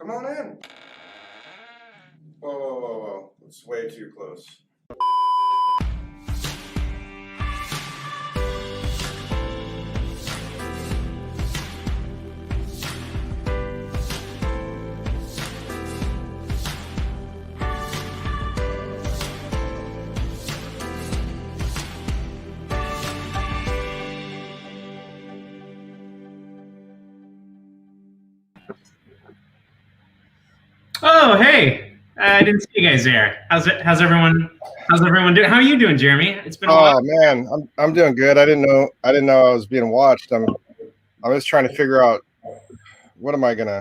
Come on in. Whoa, whoa, whoa, whoa. It's way too close. Oh, hey! I didn't see you guys there. How's everyone? How's everyone doing? How are you doing, Jeremy? It's been a while. Oh man, I'm doing good. I didn't know I was being watched. I'm just trying to figure out what am I gonna.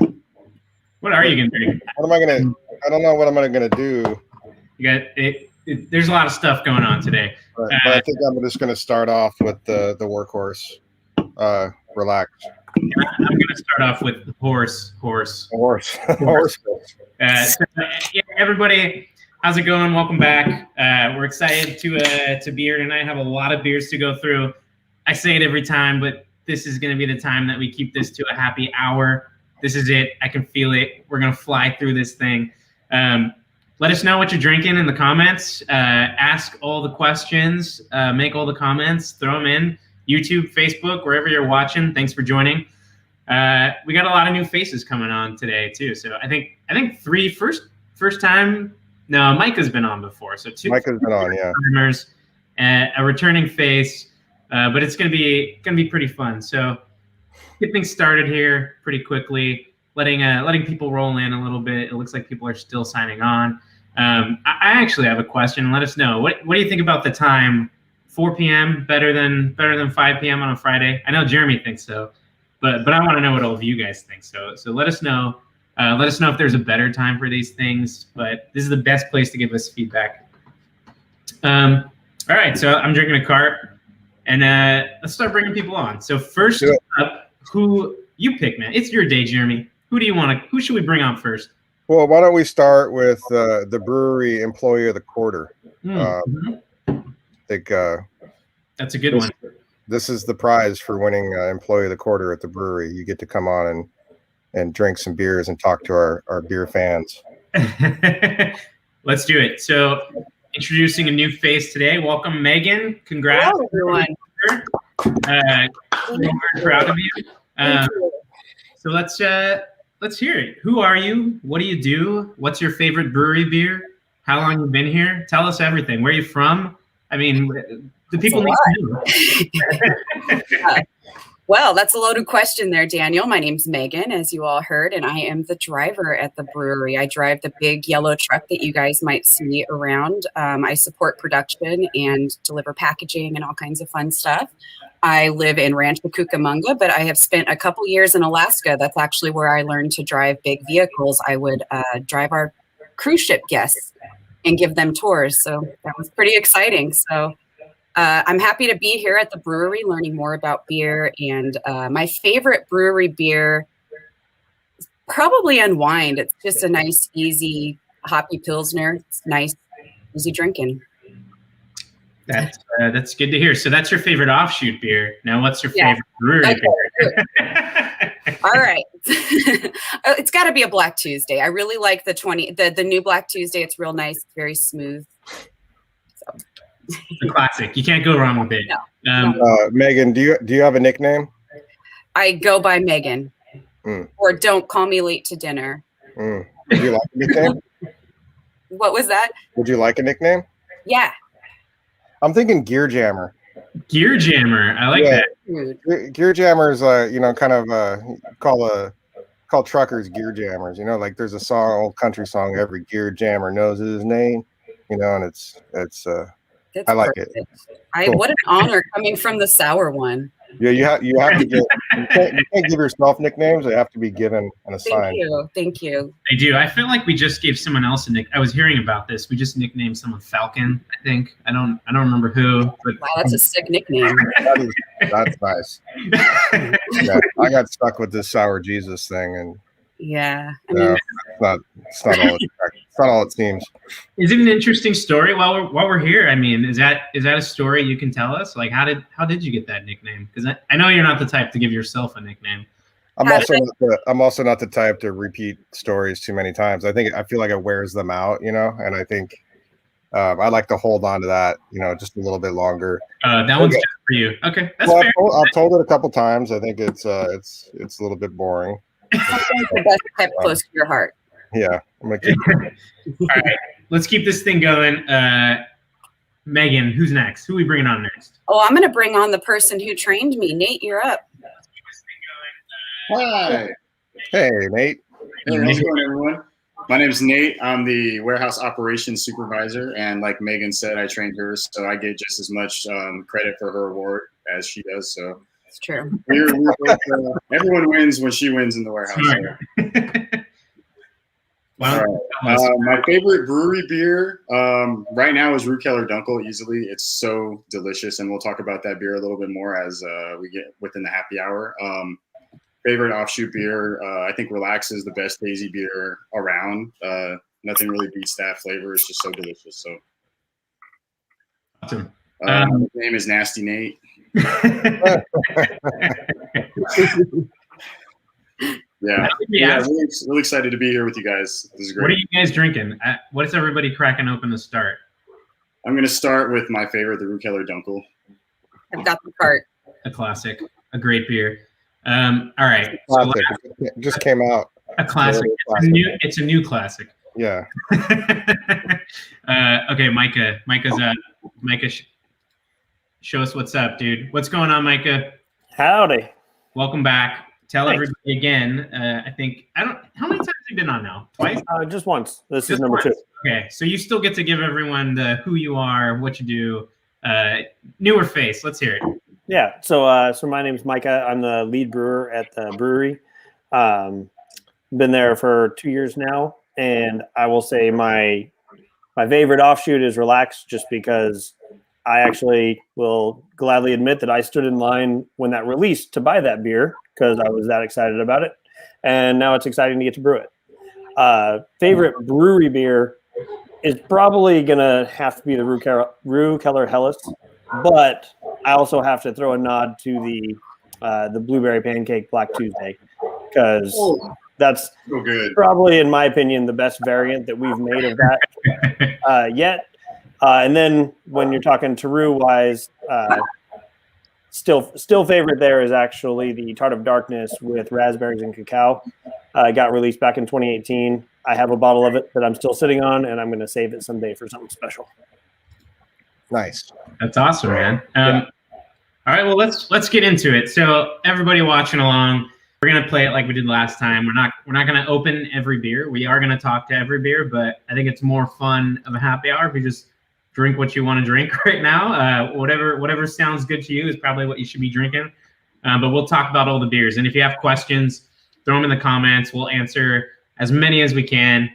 What are you gonna do? What am I gonna? I don't know what I'm gonna do. You got it. There's a lot of stuff going on today. But I think I'm just gonna start off with the workhorse. Relax. I'm gonna start off with horse. So, yeah, everybody, how's it going? Welcome back. We're excited to be here tonight. Have a lot of beers to go through. I say it every time, but this is going to be the time that we keep this to a happy hour. This is it. I can feel it. We're going to fly through this thing. Let us know what you're drinking in the comments. Ask all the questions. Make all the comments. Throw them in. YouTube, Facebook, wherever you're watching. Thanks for joining. We got a lot of new faces coming on today too. So I think three first time. No, Micah's been on before. So two. Micah's been on, yeah. Timers, a returning face, but it's gonna be pretty fun. So get things started here pretty quickly. Letting people roll in a little bit. It looks like people are still signing on. I actually have a question. Let us know. What do you think about the time? 4 p.m. better than 5 p.m. on a Friday? I know Jeremy thinks so. But I want to know what all of you guys think. So let us know. Let us know if there's a better time for these things. But this is the best place to give us feedback. All right. So I'm drinking a cart, and let's start bringing people on. So first up, who you pick, man? It's your day, Jeremy. Who should we bring on first? Well, why don't we start with the Bruery Employee of the Quarter? I think that's a good one. This is the prize for winning Employee of the Quarter at the Bruery. You get to come on and drink some beers and talk to our beer fans. Let's do it. So introducing a new face today. Welcome, Megan. Congrats. Hello, everyone. We're very proud of you. So let's hear it. Who are you? What do you do? What's your favorite brewery beer? How long you been here? Tell us everything. Where are you from? I mean, the people need to know. Well, that's a loaded question there, Daniel. My name's Megan, as you all heard, and I am the driver at the Bruery. I drive the big yellow truck that you guys might see around. I support production and deliver packaging and all kinds of fun stuff. I live in Rancho Cucamonga, but I have spent a couple years in Alaska. That's actually where I learned to drive big vehicles. I would drive our cruise ship guests and give them tours. So that was pretty exciting. So I'm happy to be here at the Bruery, learning more about beer. And my favorite brewery beer is probably Unwind. It's just a nice, easy, hoppy Pilsner. It's nice, easy drinking. That's good to hear. So that's your favorite offshoot beer. Now, what's your favorite brewery beer? All right. It's got to be a Black Tuesday. I really like the new Black Tuesday. It's real nice. It's very smooth. So. It's a classic. You can't go wrong with it. No. Megan, do you have a nickname? I go by Megan. Or don't call me late to dinner. Would you like a nickname? What was that? Would you like a nickname? Yeah. I'm thinking Gear Jammer. Gear Jammer. I like that. Gear Jammer is kind of call called truckers gear jammers. You know, like there's a song, old country song, every gear jammer knows his name. You know, and it's That's I like perfect. it. Cool. What an honor coming from the sour one. Yeah, you have to get you can't give yourself nicknames. They have to be given and assigned. Thank you. I do. I feel like we just gave someone else a nick. I was hearing about this. We just nicknamed someone Falcon. I think I don't remember who. But wow, that's a sick nickname. That's nice. Yeah, I got stuck with this sour Jesus thing, and yeah, I mean, it's not all it seems. Is it an interesting story while we're here? I mean, is that a story you can tell us? Like, how did you get that nickname? Because I know you're not the type to give yourself a nickname. I'm also not the type to repeat stories too many times. I feel like it wears them out, you know, and I think I like to hold on to that, you know, just a little bit longer. That one's just for you. Okay, that's fair. I've told it a couple times. I think it's a little bit boring. The best kept close to your heart. Yeah. I'm gonna keep All right, let's keep this thing going. Megan, who's next? Who are we bringing on next? Oh, I'm going to bring on the person who trained me. Nate, you're up. Hi. Hey, Nate. Hey, how's it going, everyone? My name is Nate. I'm the warehouse operations supervisor, and like Megan said, I trained her, so I get just as much credit for her award as she does. So it's true. We're both, everyone wins when she wins in the warehouse. Wow. My favorite brewery beer right now is Ruekeller Dunkel. Easily, it's so delicious, and we'll talk about that beer a little bit more as we get within the happy hour. Favorite offshoot beer, I think Relax is the best hazy beer around. Nothing really beats that flavor. It's just so delicious. So, awesome. His name is Nasty Nate. Yeah, really excited to be here with you guys. This is great. What are you guys drinking? What's everybody cracking open to start? I'm going to start with my favorite, the Ruekeller Dunkel. I've got the cart. A classic, a great beer. All right, so it just came out. A classic. It's a new classic. Yeah. Okay, Micah. Micah, show us what's up, dude. What's going on, Micah? Howdy. Welcome back. Tell everybody again. How many times have you been on now? Twice? Just once. This is number 2. Okay, so you still get to give everyone the who you are, what you do. Newer face. Let's hear it. Yeah. So my name is Micah. I'm the lead brewer at the Bruery. Been there for 2 years now, and I will say my favorite offshoot is Relax, just because I actually will gladly admit that I stood in line when that released to buy that beer because I was that excited about it, and now it's exciting to get to brew it. Favorite brewery beer is probably gonna have to be the Ruekeller Helles, but I also have to throw a nod to the Blueberry Pancake Black Tuesday, because that's so good. Probably, in my opinion, the best variant that we've made of that yet. And then when you're talking Teru wise, still favorite there is actually the Tart of Darkness with raspberries and cacao. It got released back in 2018. I have a bottle of it that I'm still sitting on, and I'm going to save it someday for something special. Nice. That's awesome, man. All right, well let's get into it. So everybody watching along, we're gonna play it like we did last time. We're not gonna open every beer. We are gonna talk to every beer, but I think it's more fun of a happy hour if you just drink what you want to drink right now. Whatever sounds good to you is probably what you should be drinking. But we'll talk about all the beers, and if you have questions, throw them in the comments. We'll answer as many as we can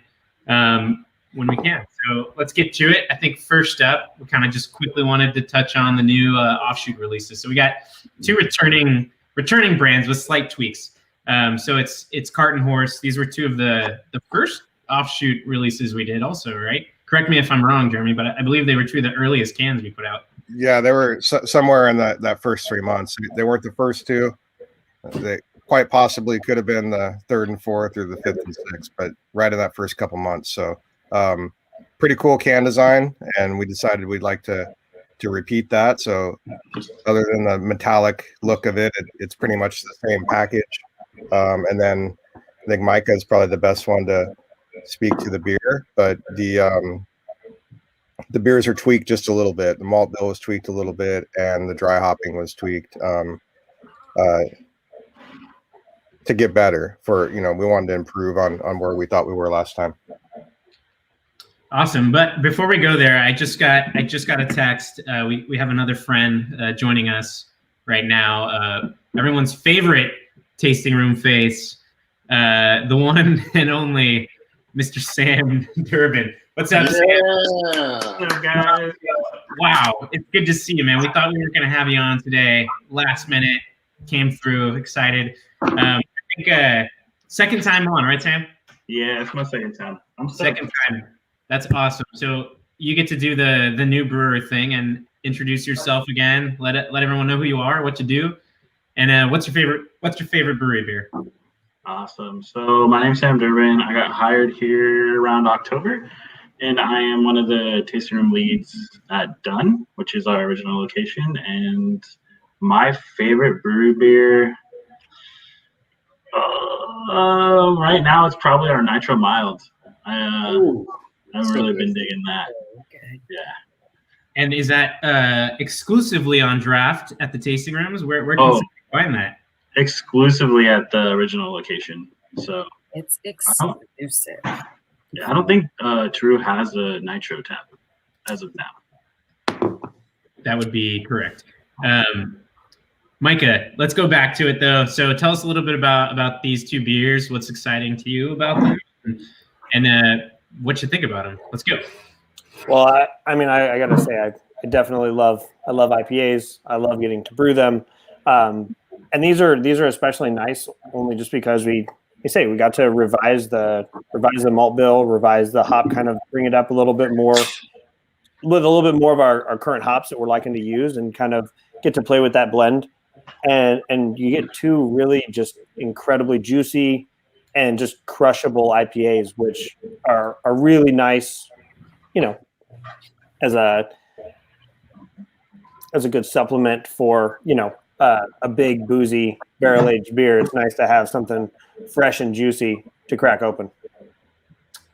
when we can. So let's get to it. I think first up, we kind of just quickly wanted to touch on the new offshoot releases. So we got 2 returning brands with slight tweaks. So it's Cart and Horse. These were 2 of the first offshoot releases we did also, right? Correct me if I'm wrong, Jeremy, but I believe they were 2 of the earliest cans we put out. Yeah, they were somewhere in that first 3 months. They weren't the first 2. They quite possibly could have been the 3rd and 4th or the 5th and 6th, but right in that first couple months. So pretty cool can design, and we decided we'd like to repeat that. So other than the metallic look of it, it's pretty much the same package. And then I think Micah is probably the best one to speak to the beer, but the beers are tweaked just a little bit. The malt bill was tweaked a little bit, and the dry hopping was tweaked. to get better. For we wanted to improve on where we thought we were last time. Awesome. But before we go there, I just got a text. We have another friend joining us right now. Everyone's favorite tasting room face, the one and only Mr. Sam Durbin. What's up, Sam? What's up, guys? Wow, it's good to see you, man. We thought we were going to have you on today. Last minute, came through, excited. I think second time on, right, Sam? Yeah, it's my second time. I'm second time. That's awesome. So you get to do the new brewer thing and introduce yourself again. Let everyone know who you are, what you do, and what's your favorite brewery beer? Awesome. So my name's Sam Durbin. I got hired here around October, and I am one of the tasting room leads at Dunn, which is our original location. And my favorite brewery beer, right now, it's probably our Nitro Mild. I've really been digging that. Yeah. And is that exclusively on draft at the tasting rooms? Where can you find that? Exclusively at the original location. So it's exclusive. Yeah, I don't think True has a Nitro tap as of now. That would be correct. Micah, let's go back to it though. So tell us a little bit about these two beers. What's exciting to you about them, and what you think about them? Let's go. Well, I mean, I got to say, I definitely love IPAs. I love getting to brew them. And these are especially nice only just because we got to revise the malt bill, revise the hop, kind of bring it up a little bit more with a little bit more of our current hops that we're liking to use, and kind of get to play with that blend. And you get two really just incredibly juicy and just crushable IPAs, which are really nice, as a good supplement for, a big boozy barrel-aged beer. It's nice to have something fresh and juicy to crack open.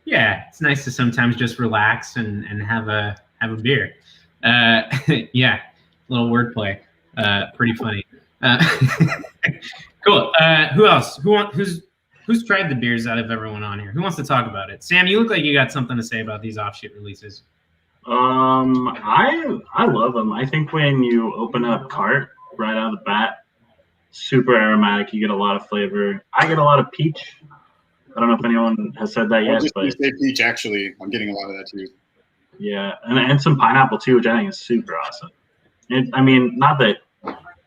Yeah, it's nice to sometimes just relax and have a beer. Yeah, a little wordplay. Pretty funny. Cool. Who else? Who's tried the beers out of everyone on here? Who wants to talk about it? Sam, you look like you got something to say about these offshoot releases. I love them. I think when you open up cart right out of the bat, super aromatic. You get a lot of flavor. I get a lot of peach. I don't know if anyone has said that yet, but say peach. Actually, I'm getting a lot of that too. Yeah, and some pineapple too, which I think is super awesome. I mean, not that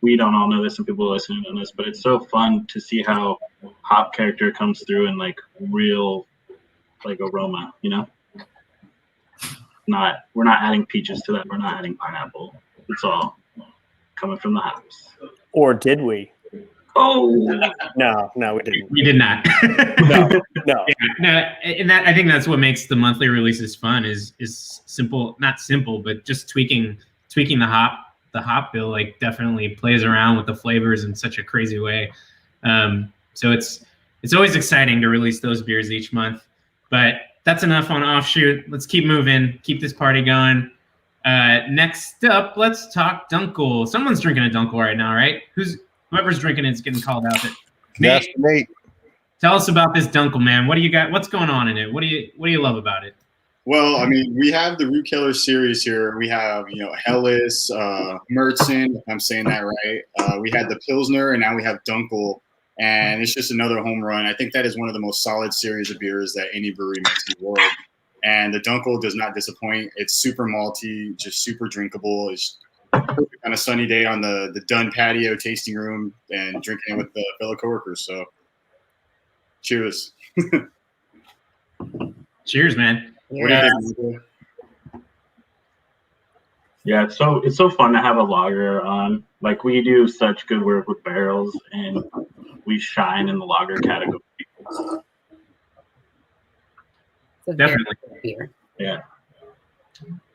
we don't all know this and people listening to this, but it's so fun to see how hop character comes through in like real like aroma, We're not adding peaches to that. We're not adding pineapple. It's all coming from the hops. Or did we? Oh no, we didn't. We did not. No. Yeah, no, and that I think that's what makes the monthly releases fun is simple, not simple, but just tweaking the hop bill like definitely plays around with the flavors in such a crazy way. So it's always exciting to release those beers each month. But that's enough on offshoot. Let's keep moving, keep this party going. Next up, let's talk Dunkel. Someone's drinking a Dunkel right now, right? Whoever's drinking it's getting called out. Yes, Nate. Tell us about this Dunkel, man. What do you got? What's going on in it? What do you love about it? Well, I mean, we have the Root Killer series here. We have, Hellas, Mertzen, if I'm saying that right. We had the Pilsner, and now we have Dunkel, and it's just another home run. I think that is one of the most solid series of beers that any brewery makes in the world. And the Dunkel does not disappoint. It's super malty, just super drinkable. It's perfect on a sunny day on the Dunn patio tasting room and drinking it with the fellow coworkers. So, cheers. Cheers, man. What do you think? yeah, it's so fun to have a lager on. Like we do such good work with barrels, and we shine in the lager category. Definitely. Beer. Yeah.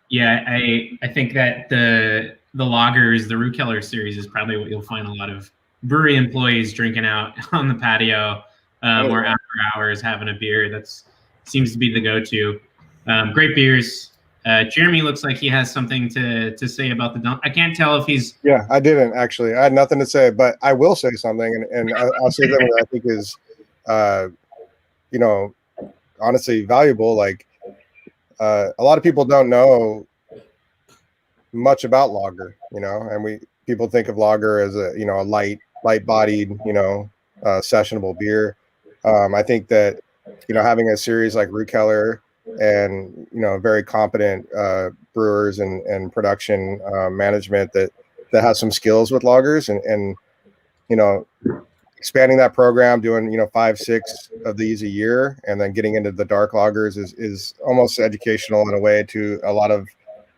Yeah, I think that the lagers, the Root Killer series, is probably what you'll find a lot of brewery employees drinking out on the patio or after hours having a beer. That seems to be the go-to. Great beers. Jeremy looks like he has something to say about the dunk. I can't tell if he's. Yeah, I didn't actually. I had nothing to say, but I will say something, and I'll say something that I think is, honestly valuable. Like a lot of people don't know much about lager, and people think of lager as a a light-bodied, sessionable beer. I think that having a series like Ruekeller and very competent brewers and production management that has some skills with lagers and expanding that program, doing 5-6 of these a year, and then getting into the dark lagers is almost educational in a way to a lot of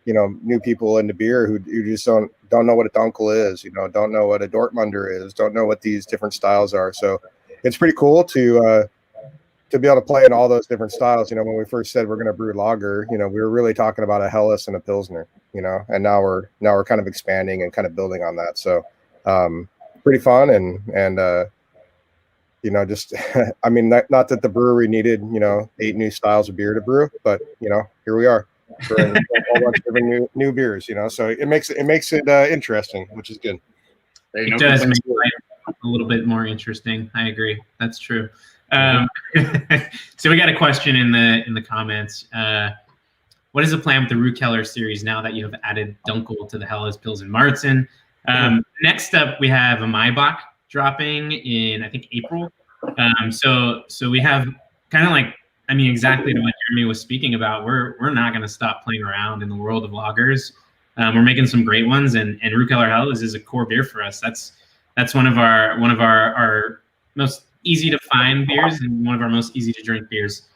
new people into beer who just don't know what a Dunkel is, don't know what a Dortmunder is, don't know what these different styles are. So it's pretty cool to be able to play in all those different styles. When we first said we're going to brew lager, we were really talking about a Helles and a Pilsner, and now we're kind of expanding and kind of building on that. So pretty fun and just I mean, not that the brewery needed 8 new styles of beer to brew, but here we are for a whole bunch of different new beers. So it makes it interesting, which is good. It does make life a little bit more interesting. I agree. That's true. So we got a question in the comments. What is the plan with the Ruekeller series now that you have added Dunkel to the Helles, Pils, and Marzen? Next up, we have a Maibach dropping in, I think, April. So we have kind of like, I mean, exactly what Jeremy was speaking about. We're not going to stop playing around in the world of lagers. We're making some great ones, and Ruekeller Helles is a core beer for us. That's one of our most easy to find beers and one of our most easy to drink beers.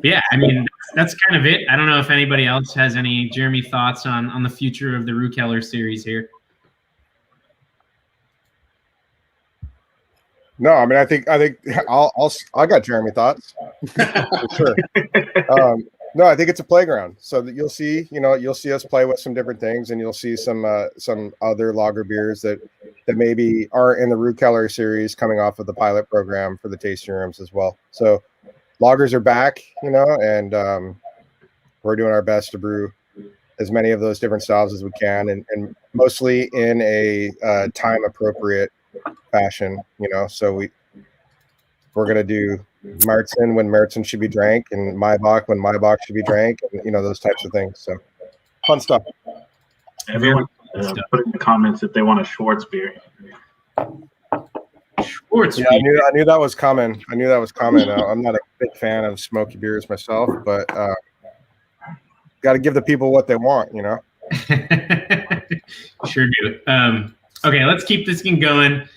Yeah, I mean, that's kind of it. I don't know if anybody else has any Jeremy thoughts on the future of the Ruekeller series here. No, I mean, I think I got Jeremy thoughts for sure. No, I think it's a playground, so that you'll see us play with some different things, and you'll see some other lager beers that maybe aren't in the Ruekeller series coming off of the pilot program for the tasting rooms as well. So lagers are back, and we're doing our best to brew as many of those different styles as we can, and mostly in a time appropriate fashion. So we're gonna do Marzen when Marzen should be drank, and Maibach when Maibach should be drank, and those types of things. So fun stuff. Everyone put in the comments if they want a Schwartz beer. Schwartz Yeah, beer. I knew that was coming. I'm not a big fan of smoky beers myself, but got to give the people what they want. Sure do. Okay, let's keep this thing going.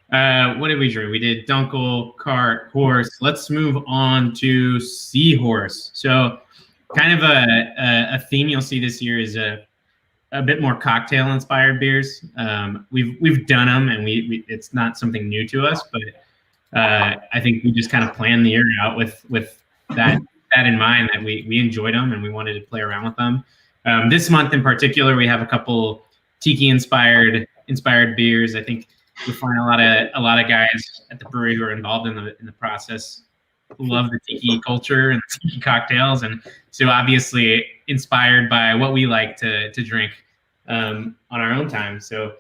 What did we drink? We did Dunkel, Cart, Horse. Let's move on to Seahorse. So kind of a theme you'll see this year is a bit more cocktail inspired beers. We've done them, and we it's not something new to us, but I think we just kind of planned the year out with that in mind, that we enjoyed them and we wanted to play around with them. This month in particular, we have a couple tiki inspired beers. I think you'll find a lot of guys at the brewery who are involved in the process love the tiki culture and tiki cocktails, and so obviously inspired by what we like to drink on our own time. So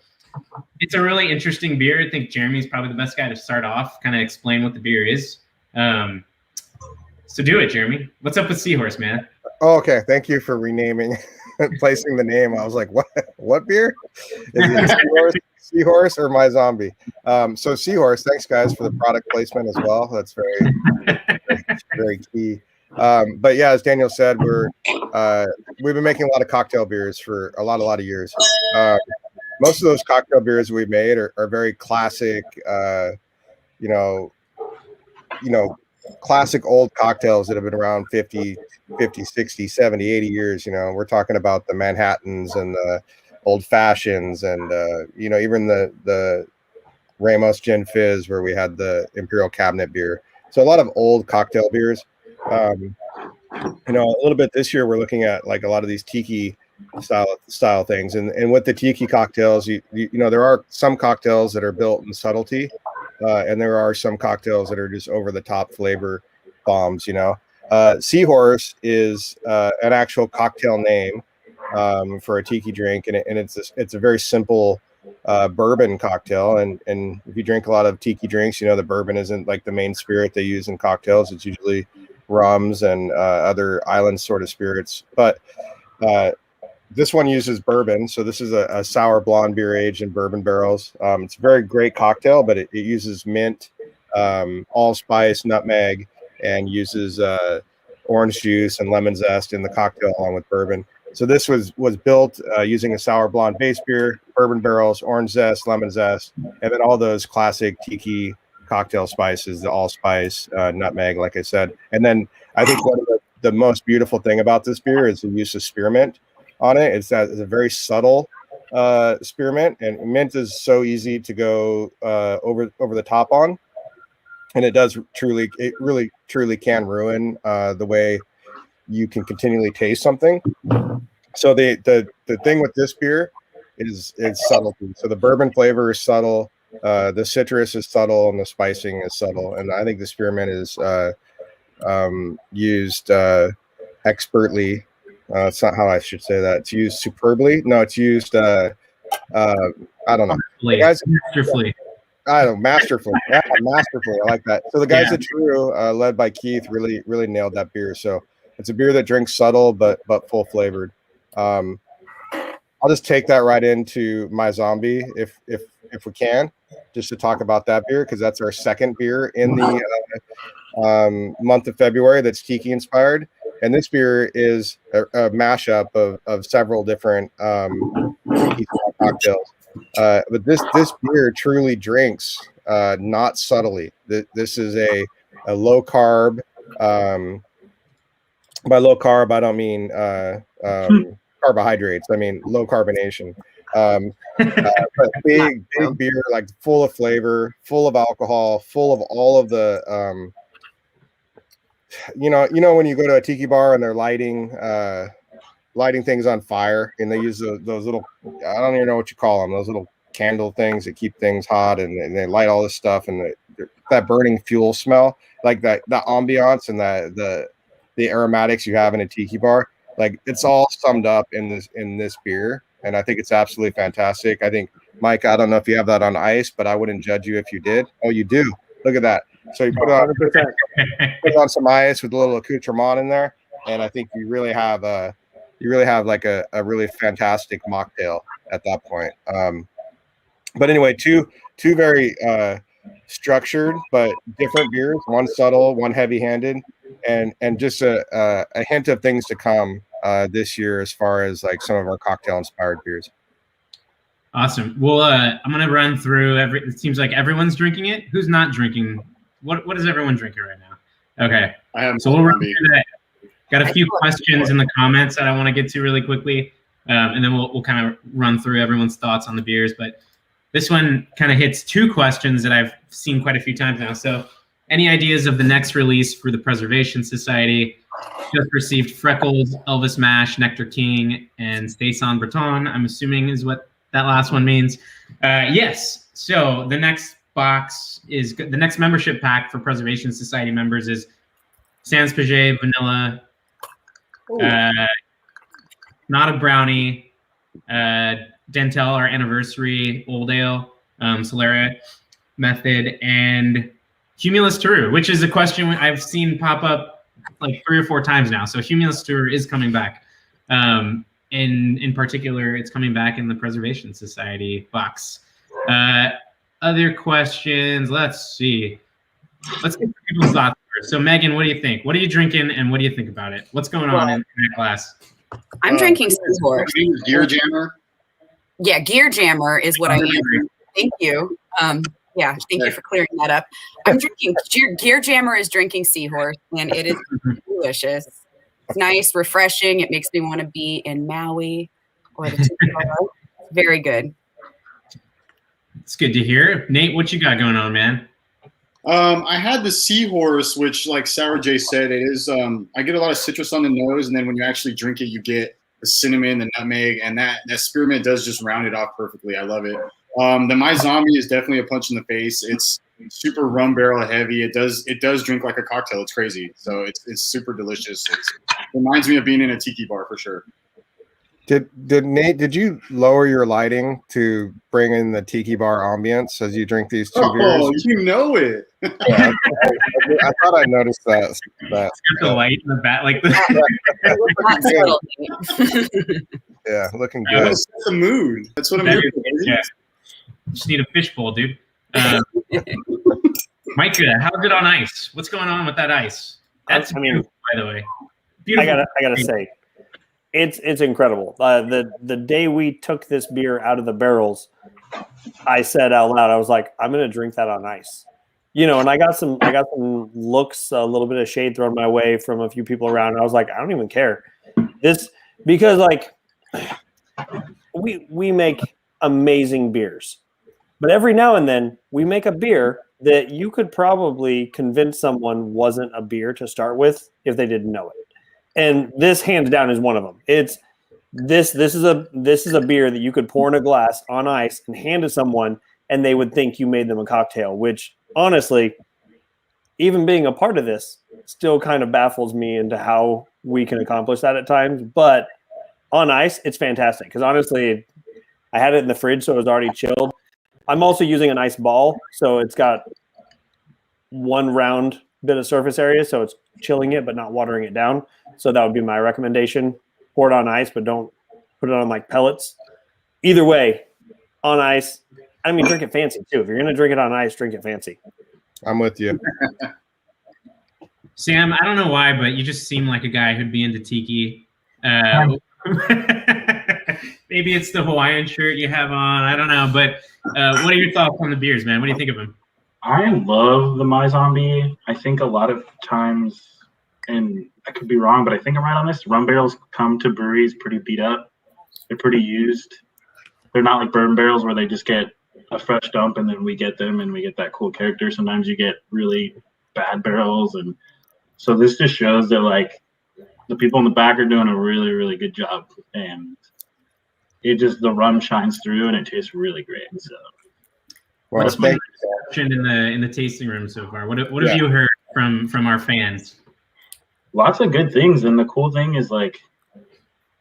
it's a really interesting beer. I think Jeremy's probably the best guy to start off, kind of explain what the beer is. So do it, Jeremy. What's up with Seahorse, man? Oh, okay, thank you for renaming, placing the name. I was like, what beer? Is it Seahorse or My Zombie? So Seahorse, thanks guys for the product placement as well. That's very, very, very key. But yeah, as Daniel said, we've been making a lot of cocktail beers for a lot of years. Most of those cocktail beers we've made are very classic, classic old cocktails that have been around 50, 60, 70, 80 years. We're talking about the Manhattans and the old fashions, and even the Ramos Gin Fizz, where we had the Imperial Cabinet beer. So a lot of old cocktail beers. A little bit this year we're looking at like a lot of these tiki style things, and with the tiki cocktails, there are some cocktails that are built in subtlety, and there are some cocktails that are just over the top flavor bombs. Seahorse is an actual cocktail name for a tiki drink, and it's a very simple bourbon cocktail. And if you drink a lot of tiki drinks, you know the bourbon isn't like the main spirit they use in cocktails. It's usually rums and other island sort of spirits. But this one uses bourbon, so this is a sour blonde beer aged in bourbon barrels. It's a very great cocktail, but it uses mint, allspice, nutmeg, and uses orange juice and lemon zest in the cocktail along with bourbon. So this was built using a sour blonde base beer, bourbon barrels, orange zest, lemon zest, and then all those classic tiki cocktail spices, the allspice, nutmeg, like I said. And then I think one of the most beautiful thing about this beer is the use of spearmint on it. It's a very subtle spearmint, and mint is so easy to go over the top on. And it really truly can ruin the way you can continually taste something. So the thing with this beer is subtlety. So the bourbon flavor is subtle, the citrus is subtle, and the spicing is subtle. And I think the spearmint is used expertly. It's not how I should say that. It's used superbly. No, it's used I don't know. Guys, Masterfully. I don't know, masterfully. Yeah, masterfully. I like that. So the guys at Drew, led by Keith, really nailed that beer. So it's a beer that drinks subtle but full flavored. I'll just take that right into my zombie if we can, just to talk about that beer, because that's our second beer in the month of February that's tiki inspired. And this beer is a mashup of several different tiki cocktails. But this beer truly drinks not subtly. This is a low carb. By low carb, I don't mean carbohydrates. I mean low carbonation. But big beer, like full of flavor, full of alcohol, full of all of the you know when you go to a tiki bar and they're lighting things on fire, and they use those little, I don't even know what you call them, those little candle things that keep things hot, and they light all this stuff, and that burning fuel smell, like that ambiance and the aromatics you have in a tiki bar, like it's all summed up in this beer. And I think it's absolutely fantastic. I think, Mike, I don't know if you have that on ice, but I wouldn't judge you if you did. Oh, you do. Look at that. So you put on some ice with a little accoutrement in there, and I think you really have like a really fantastic mocktail at that point. But anyway, two very structured but different beers. One subtle, one heavy-handed, and just a hint of things to come this year as far as like some of our cocktail-inspired beers. Awesome. Well, I'm gonna run through it seems like everyone's drinking it. Who's not drinking? What is everyone drinking right now? Okay. So we'll run through that. Got a few questions in the comments that I want to get to really quickly, and then we'll kind of run through everyone's thoughts on the beers. But this one kind of hits two questions that I've seen quite a few times now. So, any ideas of the next release for the Preservation Society? Just received Freckles, Elvis Mash, Nectar King, and Station Breton, I'm assuming is what that last one means. Yes. So the next box is the next membership pack for Preservation Society members is Sans Paget Vanilla, Not a Brownie, Dentel, our anniversary Old Ale, Solera Method, and Cumulus Tour, which is a question I've seen pop up like 3 or 4 times now. So Cumulus Tour is coming back. In particular, it's coming back in the Preservation Society box. Other questions, let's see. Let's get people's thoughts first. So Megan, what do you think? What are you drinking and what do you think about it? What's going on in that class? I'm drinking Seahorse. Gear Jammer. Yeah, Gear Jammer is what I am. Thank you. Yeah, thank you for clearing that up. I'm drinking Gear Jammer is drinking Seahorse, and it is delicious. It's nice, refreshing. It makes me want to be in Maui or the Tupelo. Very good. It's good to hear. Nate, what you got going on, man? I had the Seahorse, which, like Sour J said, it is. I get a lot of citrus on the nose, and then when you actually drink it, you get the cinnamon, the nutmeg, and that spearmint does just round it off perfectly. I love it. The My Zombie is definitely a punch in the face. It's super rum barrel heavy. It does drink like a cocktail. It's crazy. So it's super delicious. It reminds me of being in a tiki bar for sure. Did Nate? Did you lower your lighting to bring in the tiki bar ambience as you drink these 2 beers? Oh, you know it. Yeah, I thought I noticed that. It's got the light in the back, like the. Yeah, looking good. That's the mood. That's what I'm here for. Yeah. Just need a fishbowl, dude. Micah, how's it on ice? What's going on with that ice? That's beautiful, by the way. Beautiful. I gotta say, it's incredible. The day we took this beer out of the barrels, I said out loud, I was like, I'm gonna drink that on ice. And I got some looks, a little bit of shade thrown my way from a few people around. I was like, I don't even care. Because like we make amazing beers, but every now and then we make a beer that you could probably convince someone wasn't a beer to start with if they didn't know it. And this hands down is one of them. This is a beer that you could pour in a glass on ice and hand to someone and they would think you made them a cocktail, which honestly, even being a part of this still kind of baffles me into how we can accomplish that at times. But on ice, it's fantastic because honestly, I had it in the fridge, so it was already chilled. I'm also using an ice ball, so it's got one round bit of surface area, so it's chilling it but not watering it down. So that would be my recommendation. Pour it on ice, but don't put it on like pellets. Either way, on ice. I mean, drink it fancy too. If you're gonna drink it on ice, drink it fancy. I'm with you. Sam, I don't know why, but you just seem like a guy who'd be into tiki. Maybe it's the Hawaiian shirt you have on. I don't know. But what are your thoughts on the beers, man? What do you think of them? I love the My Zombie. I think a lot of times, and I could be wrong, but I think I'm right on this, rum barrels come to breweries pretty beat up. They're pretty used. They're not like bourbon barrels where they just get a fresh dump and then we get them and we get that cool character. Sometimes you get really bad barrels. And so this just shows that like the people in the back are doing a really, really good job. And the rum shines through and it tastes really great. So Well, what's been the reception in the tasting room so far? What have you heard from our fans? Lots of good things. And the cool thing is like,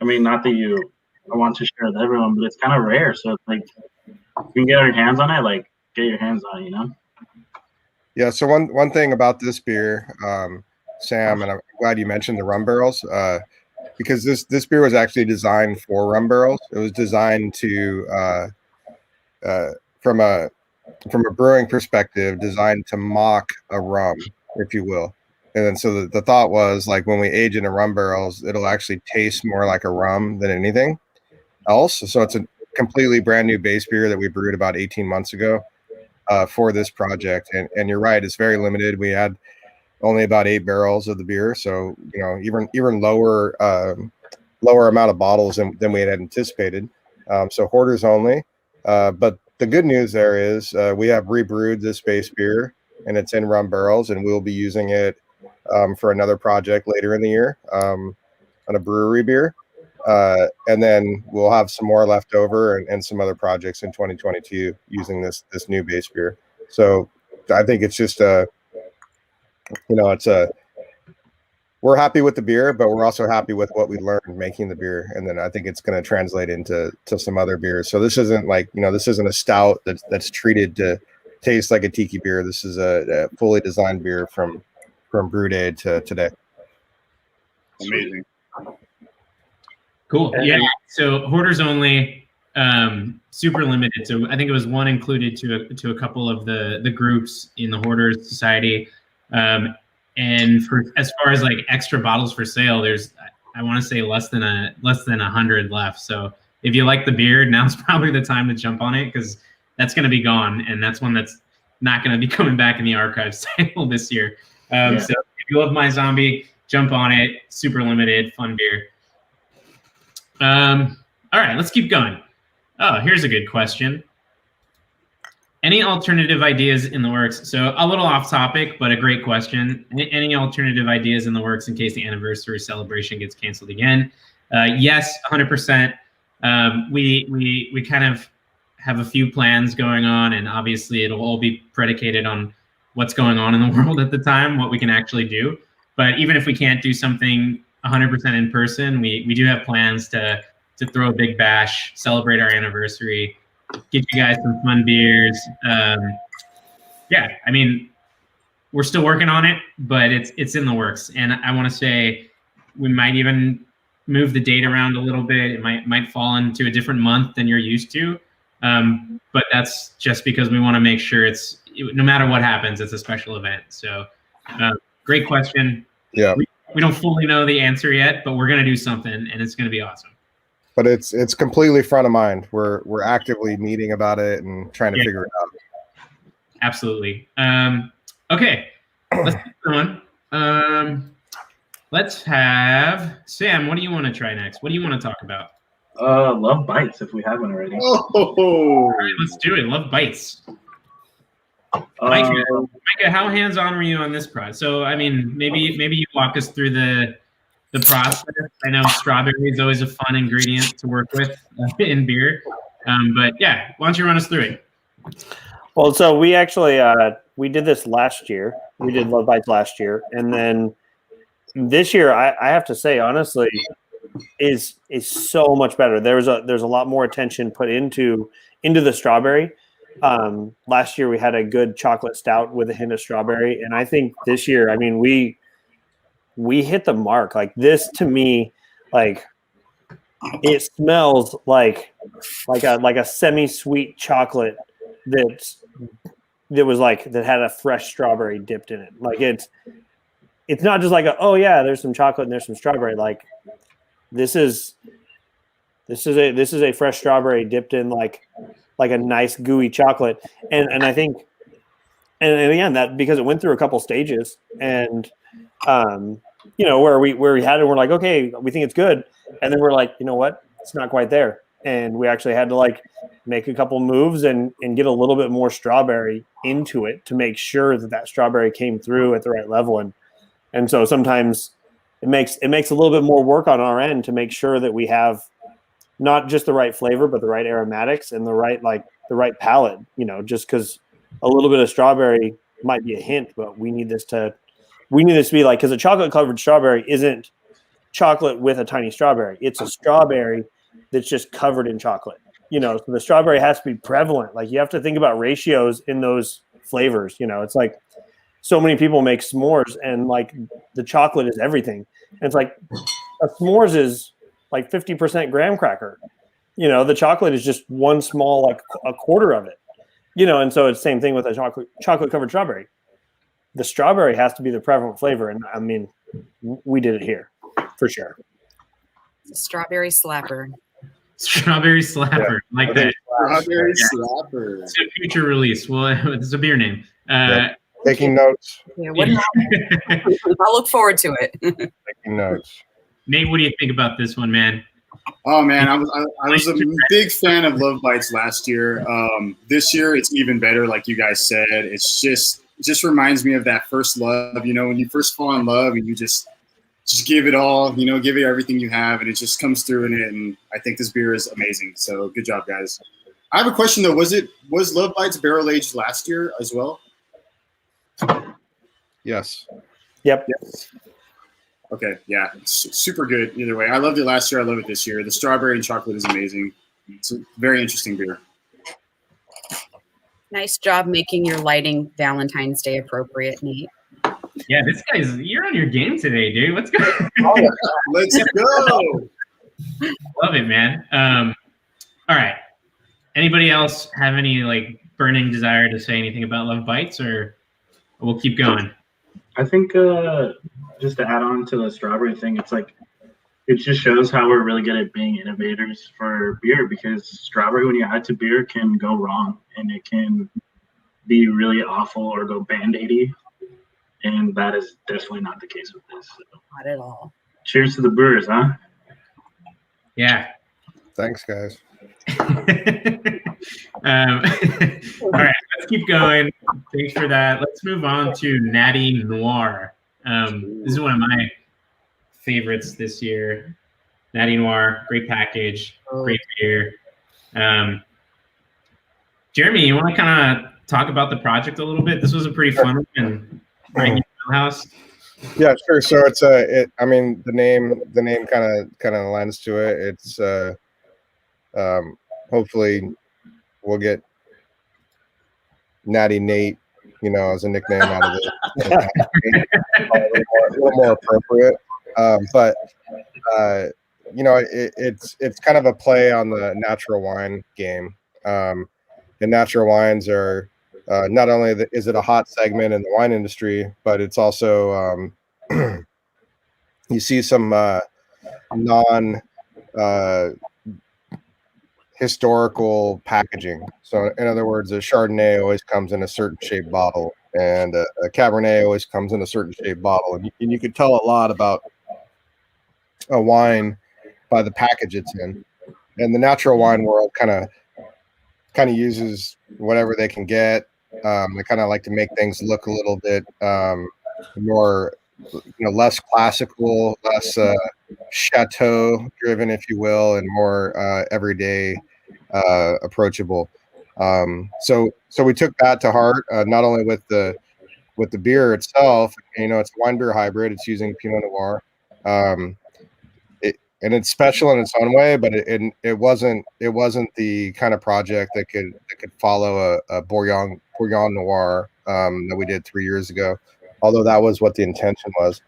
I mean, not that I want to share with everyone, but it's kind of rare. So it's like, if you can get your hands on it, like get your hands on it, Yeah. So one thing about this beer, Sam, and I'm glad you mentioned the rum barrels, because this beer was actually designed for rum barrels. It was designed to, from a brewing perspective, designed to mock a rum, if you will. And then so the thought was like when we age it in rum barrels, it'll actually taste more like a rum than anything else. So it's a completely brand new base beer that we brewed about 18 months ago for this project. And you're right, it's very limited. We had only about 8 barrels of the beer. So, even lower amount of bottles than we had anticipated. So hoarders only. But the good news there is we have rebrewed this base beer and it's in rum barrels and we'll be using it for another project later in the year on a brewery beer. And then we'll have some more left over and some other projects in 2022 using this new base beer. So I think it's just we're happy with the beer, but we're also happy with what we learned making the beer. And then I think it's going to translate into some other beers. So this isn't this isn't a stout that's treated to taste like a tiki beer. This is a fully designed beer from brew day to today. Amazing. Cool. Yeah. So hoarders only, super limited. So I think it was one included to a couple of the groups in the Hoarders Society. And for as far as like extra bottles for sale, there's I want to say less than 100 left. So if you like the beer, now's probably the time to jump on it because that's going to be gone, and that's one that's not going to be coming back in the archive sale this year. So if you love My Zombie, jump on it. Super limited, fun beer. All right, let's keep going. Oh, here's a good question. Any alternative ideas in the works? So a little off topic, but a great question. Any alternative ideas in the works in case the anniversary celebration gets canceled again? Yes, 100%. We kind of have a few plans going on, and obviously it'll all be predicated on what's going on in the world at the time, what we can actually do. But even if we can't do something 100% in person, we do have plans to throw a big bash, celebrate our anniversary, get you guys some fun beers. Yeah, I mean, we're still working on it, but it's in the works. And I want to say we might even move the date around a little bit. It might fall into a different month than you're used to. But that's just because we want to make sure no matter what happens, it's a special event. So great question. Yeah. We don't fully know the answer yet, but we're going to do something, and it's going to be awesome. But it's completely front of mind. We're actively meeting about it and trying to figure it out. Absolutely. Okay, let's keep going. Let's have Sam. What do you want to try next? What do you want to talk about? Love bites if we haven't already. Oh, All right, let's do it. Love bites. Micah, how hands-on were you on this project? So, I mean, maybe you walk us through the process. I know strawberry is always a fun ingredient to work with in beer, but yeah, why don't you run us through it? Well, so we actually we did this last year. We did Love Bites last year, and then this year, I have to say, honestly, is so much better. There's a lot more attention put into the strawberry. Last year we had a good chocolate stout with a hint of strawberry, and I think this year, I mean, we hit the mark. Like this, to me, like it smells like a semi-sweet chocolate that had a fresh strawberry dipped in it. Like it's not just like oh yeah, there's some chocolate and there's some strawberry. Like this is a fresh strawberry dipped in like a nice gooey chocolate, and I think, and again, that because it went through a couple stages, and where we had it, we're like, okay, we think it's good, and then we're like, you know what, it's not quite there, and we actually had to like make a couple moves and get a little bit more strawberry into it to make sure that strawberry came through at the right level, and so sometimes it makes a little bit more work on our end to make sure that we have not just the right flavor, but the right aromatics and the right palate, just because a little bit of strawberry might be a hint, but we need this to be like, because a chocolate covered strawberry isn't chocolate with a tiny strawberry. It's a strawberry that's just covered in chocolate, so the strawberry has to be prevalent. Like you have to think about ratios in those flavors. It's like so many people make s'mores and like the chocolate is everything. And it's like a s'mores is like 50% graham cracker, the chocolate is just one small, like a quarter of it, and so it's the same thing with a chocolate covered strawberry. The strawberry has to be the prevalent flavor. And I mean, we did it here for sure. Strawberry slapper. Strawberry slapper. Yeah. Like that. strawberry slapper. It's a future release. Well, it's a beer name. Taking notes. Yeah, I'll look forward to it. Taking notes. Nate, what do you think about this one, man? Oh man, I was a big fan of Love Bites last year. This year it's even better, like you guys said. It just reminds me of that first love. When you first fall in love and you just give it all. Give it everything you have, and it just comes through in it. And I think this beer is amazing. So good job, guys. I have a question though. Was Love Bites barrel aged last year as well? Yes. Yep. Okay, yeah, it's super good either way. I loved it last year. I love it this year. The strawberry and chocolate is amazing. It's a very interesting beer. Nice job making your lighting Valentine's Day appropriate, Nate. Yeah, you're on your game today, dude. Let's go. Let's go. Love it, man. All right. Anybody else have any like burning desire to say anything about Love Bites, or we'll keep going? I think just to add on to the strawberry thing, it's like it just shows how we're really good at being innovators for beer, because strawberry, when you add to beer, can go wrong and it can be really awful or go band-aidy, and that is definitely not the case with this. So. Not at all. Cheers to the brewers, huh? Yeah. Thanks, guys. All right, let's keep going. Thanks for that. Let's move on to Natty Noir. This is one of my favorites this year. Natty Noir, great package, great beer. Jeremy, you want to kind of talk about the project a little bit? This was a pretty fun one and right in your house. Yeah, sure. So it's I mean, the name kind of lends to it. It's hopefully we'll get Natty Nate, as a nickname out of it. A little more appropriate. But it's kind of a play on the natural wine game. And natural wines are not only is it a hot segment in the wine industry, but it's also you see some non historical packaging. So in other words, a Chardonnay always comes in a certain shaped bottle, and a Cabernet always comes in a certain shaped bottle, and you can tell a lot about a wine by the package it's in. And the natural wine world kind of uses whatever they can get. They kind of like to make things look a little bit more, less classical, less chateau driven, if you will, and more everyday, approachable. So we took that to heart, not only with the beer itself. It's a wine beer hybrid. It's using Pinot Noir. And it's special in its own way, but it wasn't the kind of project that could follow a Bourgogne Noir that we did 3 years ago. Although that was what the intention was.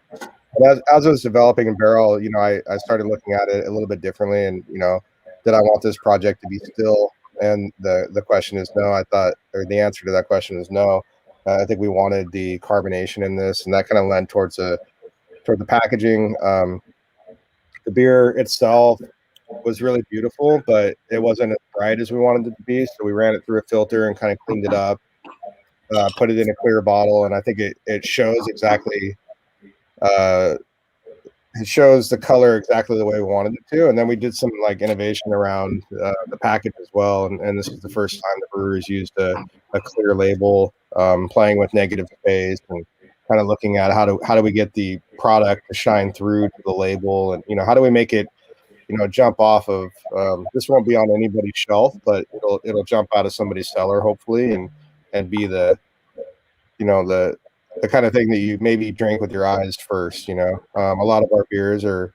But as I was developing in barrel, I started looking at it a little bit differently, and did I want this project to be still? And the question is no. The answer to that question is no. I think we wanted the carbonation in this, and that kind of lent toward the packaging. The beer itself was really beautiful, but it wasn't as bright as we wanted it to be. So we ran it through a filter and kind of cleaned it up, put it in a clear bottle, and I think it shows exactly. It shows the color exactly the way we wanted it to. And then we did some innovation around the package as well. And this is the first time the breweries used a clear label, playing with negative space and kind of looking at how do we get the product to shine through to the label, and how do we make it jump off of this won't be on anybody's shelf, but it'll jump out of somebody's cellar hopefully, and be the the kind of thing that you maybe drink with your eyes first. A lot of our beers are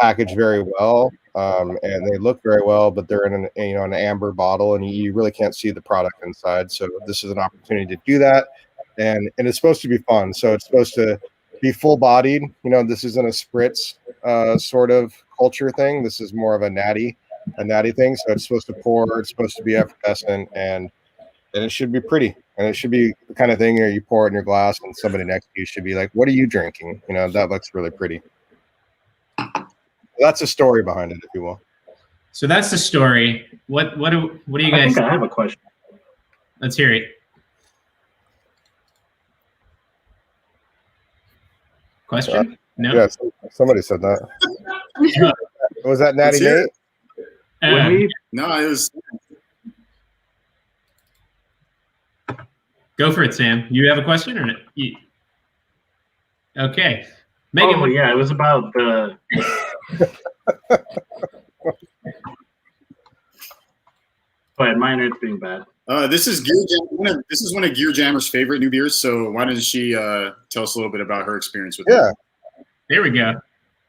packaged very well, and they look very well, but they're in an amber bottle, and you really can't see the product inside. So this is an opportunity to do that. And it's supposed to be fun. So it's supposed to be full bodied. This isn't a spritz sort of culture thing. This is more of a natty thing. So it's supposed to pour. It's supposed to be effervescent, and it should be pretty. And it should be the kind of thing where you pour it in your glass, and somebody next to you should be like, "What are you drinking?" That looks really pretty. That's a story behind it, if you will. So that's the story. What do you guys? I think I have a question. Let's hear it. Question? No. Yeah, somebody said that. Was that Natty Nate? No, it was. Go for it, Sam. You have a question or no? Okay. Megan, Oh yeah, it was about the. But my internet's being bad. This is This is one of Gear Jammer's favorite new beers. So why doesn't she tell us a little bit about her experience with it? There we go.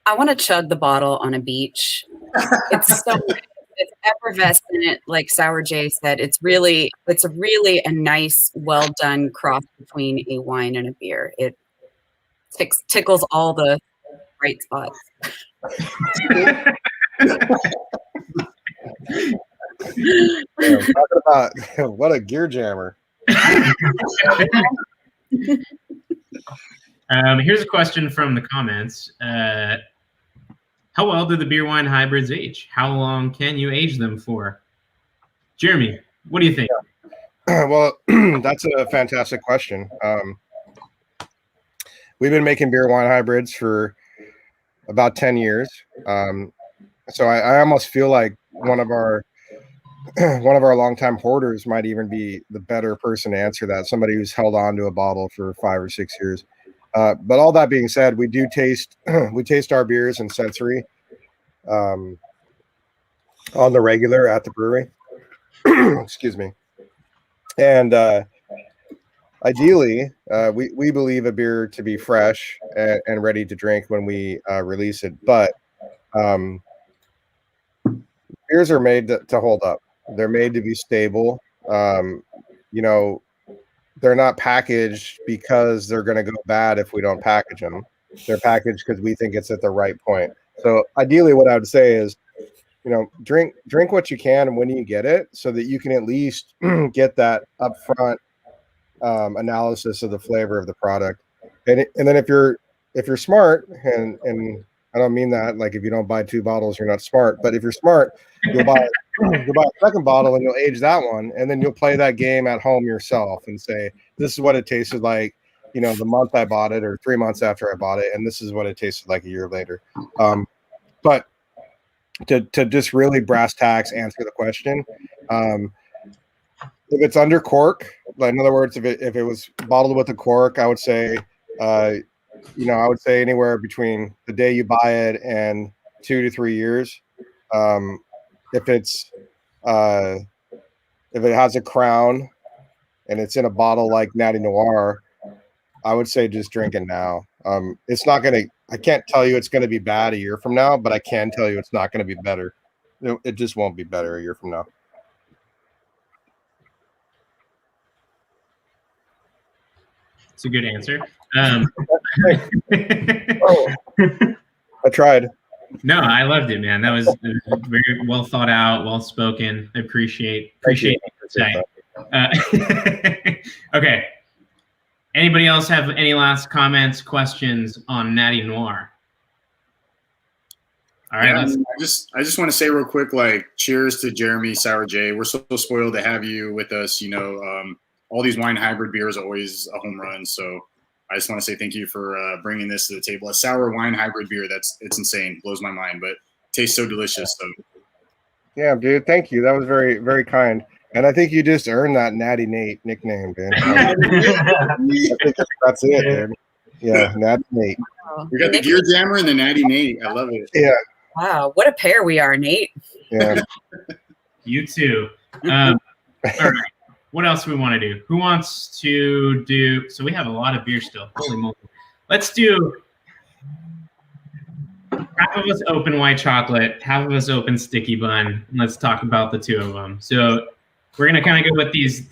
I want to chug the bottle on a beach. It's so it's effervescent, like Sour J said. It's a really a nice, well done cross between a wine and a beer. It tickles all the right spots. Talking about what a gear jammer. Here's a question from the comments. How well do the beer wine hybrids age? How long can you age them for? Jeremy, what do you think? Well, that's a fantastic question. We've been making beer wine hybrids for about 10 years. So I almost feel like one of our longtime hoarders might even be the better person to answer that. Somebody who's held on to a bottle for 5 or 6 years. But all that being said, we do taste our beers and sensory on the regular at the brewery. Excuse me. And ideally, we believe a beer to be fresh and ready to drink when we release it. But beers are made to hold up. They're made to be stable. You know, they're not packaged because they're going to go bad if we don't package them. They're packaged because we think it's at the right point. So ideally, what I would say is, you know, drink what you can when you get it, so that you can at least get that upfront analysis of the flavor of the product. And then if you're smart, and I don't mean that like if you don't buy 2 bottles, you're not smart. But if you're smart, you'll buy a second bottle and you'll age that one, and then you'll play that game at home yourself and say, this is what it tasted like, you know, the month I bought it or 3 months after I bought it, and this is what it tasted like a year later. But to just really brass tacks answer the question, if it's under cork, like in other words, if it was bottled with a cork, I would say, you know, I would say anywhere between the day you buy it and 2 to 3 years. If it has a crown and it's in a bottle like Natty Noir, I would say just drink it now. It's not gonna. I can't tell you it's gonna be bad a year from now, but I can tell you it's not gonna be better. It just won't be better a year from now. It's a good answer. Oh, I tried. No, I loved it, man. That was very well thought out, well spoken. I appreciate it. Okay. Anybody else have any last comments, questions on Natty Noir? All right. Yeah, I just want to say real quick, like, cheers to Jeremy Sour J. We're so spoiled to have you with us. You know, all these wine hybrid beers are always a home run. So I just want to say thank you for bringing this to the table. A sour wine hybrid beer, it's insane, blows my mind, but tastes so delicious. So. Yeah, dude, thank you. That was very, very kind. And I think you just earned that Natty Nate nickname, dude. I think that's it, dude. Yeah, Natty Nate. Wow. We got the Gear Jammer and the Natty Nate. I love it. Yeah. Wow, what a pair we are, Nate. Yeah. You too. All right. What else do we want to do? Who wants to do? So we have a lot of beer still. Holy moly. Let's do half of us open white chocolate, half of us open sticky bun. And let's talk about the 2 of them. So we're gonna kind of go with these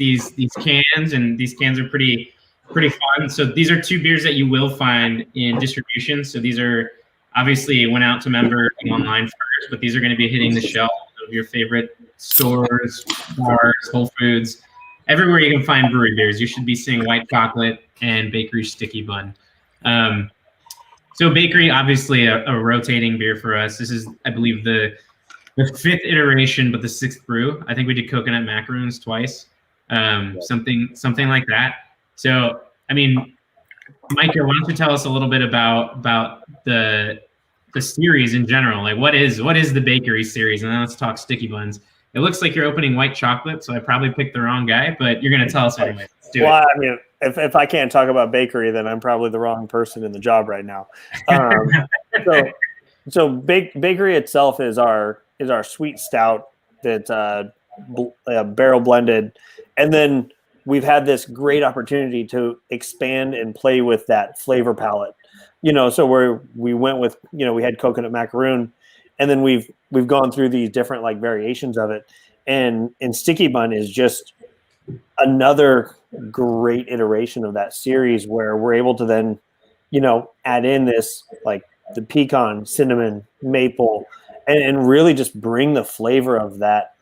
cans, and these cans are pretty fun. So these are 2 beers that you will find in distribution. So these are obviously went out to member online first, but these are going to be hitting the shelf of your favorite stores, bars, Whole Foods, everywhere you can find brewery beers. You should be seeing white chocolate and Bakery sticky bun. So Bakery, obviously a rotating beer for us. This is, I believe, the 5th iteration, but the 6th brew. I think we did coconut macaroons twice, something like that. So, I mean, Micah, why don't you tell us a little bit about the series in general? Like, what is the Bakery series? And then let's talk sticky buns. It looks like you're opening white chocolate, so I probably picked the wrong guy, but you're going to tell us anyway. Let's do it. I mean, if I can't talk about Bakery, then I'm probably the wrong person in the job right now. So Bakery itself is our sweet stout that's barrel blended, and then we've had this great opportunity to expand and play with that flavor palette. You know, so we went with, you know, we had coconut macaroon, and then we've gone through these different like variations of it, and sticky bun is just another great iteration of that series where we're able to then, you know, add in this like the pecan, cinnamon, maple, and really just bring the flavor of that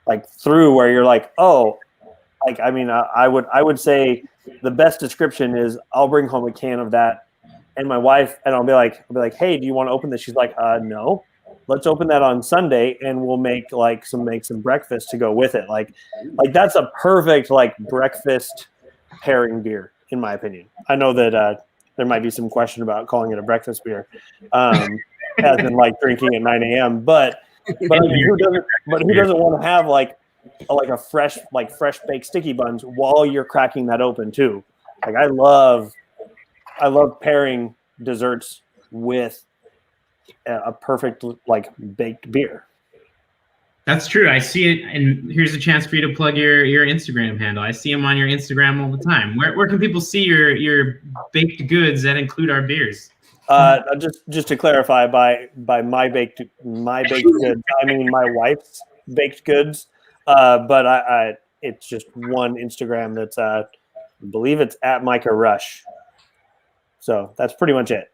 like through, where you're like, oh, like, I mean, I would say the best description is I'll bring home a can of that, and my wife, and I'll be like, hey, do you want to open this? She's like, no, let's open that on Sunday, and we'll make some breakfast to go with it. Like that's a perfect like breakfast pairing beer, in my opinion. I know that there might be some question about calling it a breakfast beer, as in like drinking at 9 a.m. But who doesn't want to have like a fresh baked sticky buns while you're cracking that open too? Like I love pairing desserts with a perfect like baked beer. That's true. I see it, and here's a chance for you to plug your Instagram handle. I see them on your Instagram all the time. Where can people see your baked goods that include our beers? Just to clarify, by my baked goods, I mean my wife's baked goods. But I it's just one Instagram that's I believe it's at Micah Rush. So that's pretty much it.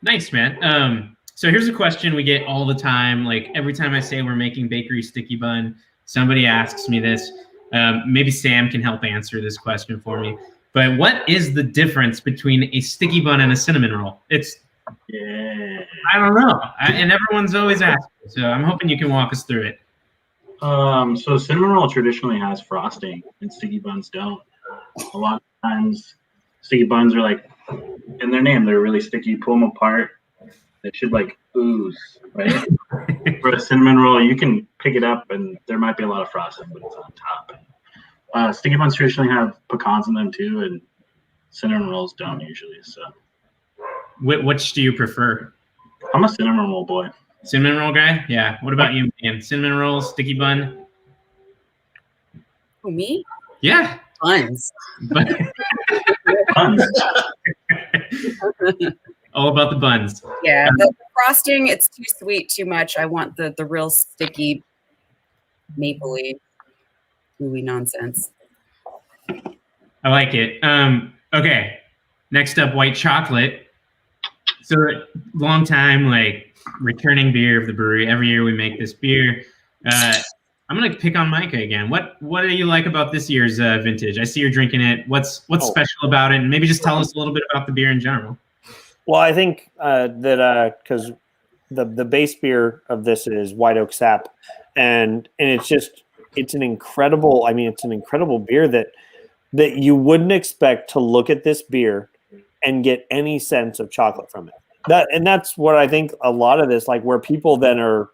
Nice, man. So here's a question we get all the time. Like every time I say we're making bakery sticky bun, somebody asks me this. Maybe Sam can help answer this question for me. But what is the difference between a sticky bun and a cinnamon roll? I don't know. And everyone's always asking. So I'm hoping you can walk us through it. So cinnamon roll traditionally has frosting, and sticky buns don't. A lot of times, sticky buns are like, in their name, they're really sticky. You pull them apart, they should like ooze, right? For a cinnamon roll, you can pick it up, and there might be a lot of frosting, but it's on top. Sticky buns traditionally have pecans in them too, and cinnamon rolls don't usually. So, which do you prefer? I'm a cinnamon roll boy. Cinnamon roll guy? Yeah. What about you, man? Cinnamon roll, sticky bun? Who, me? Yeah. Buns. Buns. All about the buns. Yeah, the frosting, it's too sweet, too much. I want the real sticky, mapley, gooey nonsense. I like it. Okay. Next up, white chocolate. So long time, like returning beer of the brewery. Every year we make this beer. I'm gonna pick on Micah again. What do you like about this year's vintage? I see you're drinking it. What's special about it? And maybe just tell us a little bit about the beer in general. Well, I think that because the base beer of this is White Oak Sap, and it's an incredible. I mean, it's an incredible beer that you wouldn't expect to look at this beer and get any sense of chocolate from it. That's what I think a lot of this, like where people then are.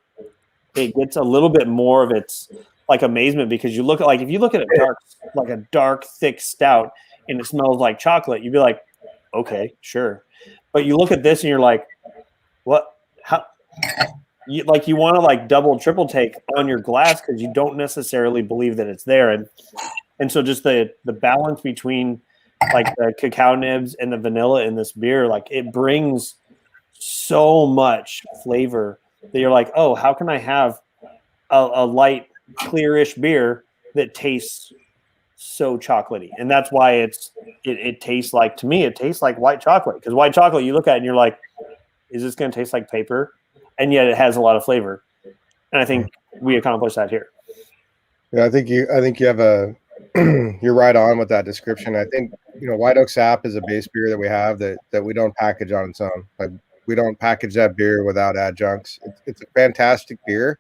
It gets a little bit more of its like amazement because you look at if you look at a dark thick stout and it smells like chocolate, you'd be like, okay, sure. But you look at this and you're like, what? How? You want to like double, triple take on your glass because you don't necessarily believe that it's there, and so just the balance between like the cacao nibs and the vanilla in this beer, like it brings so much flavor. That you're like, oh, how can I have a light, clearish beer that tastes so chocolatey? And that's why it tastes like, to me, it tastes like white chocolate. Because white chocolate, you look at it and you're like, is this going to taste like paper? And yet it has a lot of flavor. And I think we accomplished that here. Yeah, I think you have you're right on with that description. I think, White Oak Sap is a base beer that we have that we don't package on its own. Like, we don't package that beer without adjuncts. It's a fantastic beer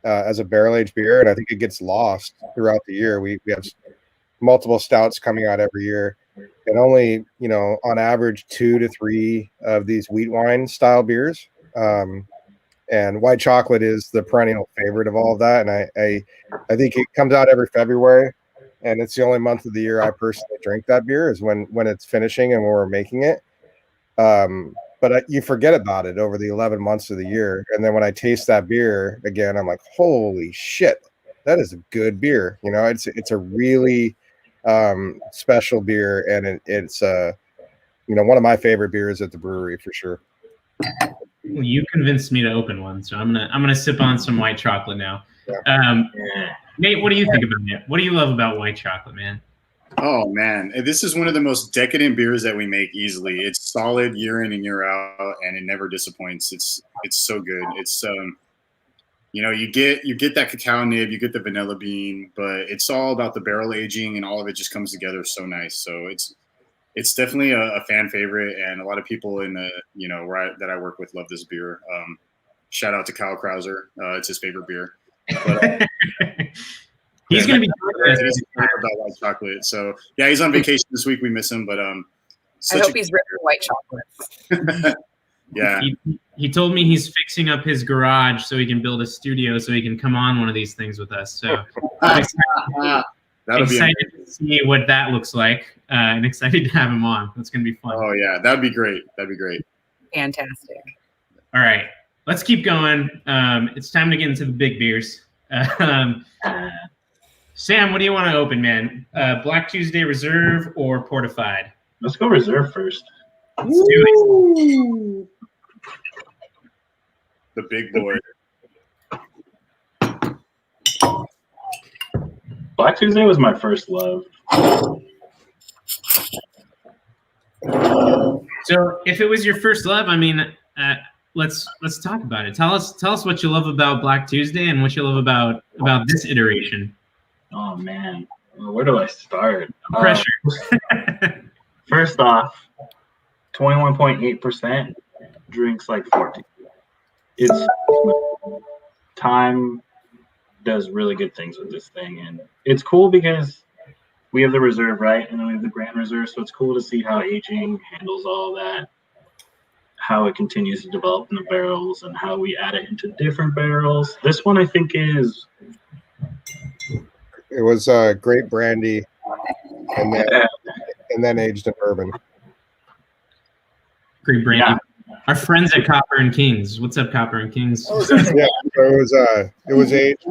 as a barrel-aged beer, and I think it gets lost throughout the year. We have multiple stouts coming out every year, and only, on average 2 to 3 of these wheat wine style beers. And white chocolate is the perennial favorite of all of that, and I think it comes out every February, and it's the only month of the year I personally drink that beer is when it's finishing and when we're making it. But you forget about it over the 11 months of the year. And then when I taste that beer again, I'm like, holy shit, that is a good beer. It's a really special beer. And it's one of my favorite beers at the brewery for sure. Well, you convinced me to open one. So I'm gonna sip on some white chocolate now. Yeah. Nate, what do you think about it? What do you love about white chocolate, man? Oh man, this is one of the most decadent beers that we make easily. It's solid year in and year out, and it never disappoints. It's so good. It's you get that cacao nib, you get the vanilla bean, but it's all about the barrel aging, and all of it just comes together so nice. So it's definitely a fan favorite, and a lot of people in the that I work with love this beer. Shout out to Kyle Krauser, it's his favorite beer. But, He's going to be about white chocolate. So yeah, he's on vacation this week. We miss him, but I hope he's ripping white chocolate. Yeah. He told me he's fixing up his garage so he can build a studio so he can come on one of these things with us. So I'm excited to see what that looks like, and excited to have him on. That's going to be fun. Oh yeah, that'd be great. That'd be great. Fantastic. All right, let's keep going. It's time to get into the big beers. Um, Sam, what do you want to open, man? Black Tuesday Reserve or Portified? Let's go Reserve first. Let's do it. The big boy. Black Tuesday was my first love. So, if it was your first love, I mean, let's talk about it. Tell us what you love about Black Tuesday and what you love about this iteration. Oh man, where do I start? Pressure. First off, 21.8% drinks like 14. It's time does really good things with this thing, and it's cool because we have the reserve, right, and then we have the Grand Reserve, so it's cool to see how aging handles all that, how it continues to develop in the barrels, and how we add it into different barrels. This one I think is It was great brandy, and then aged in bourbon. Great brand. Yeah. Our friends at Copper and Kings. What's up, Copper and Kings? Yeah, it was aged.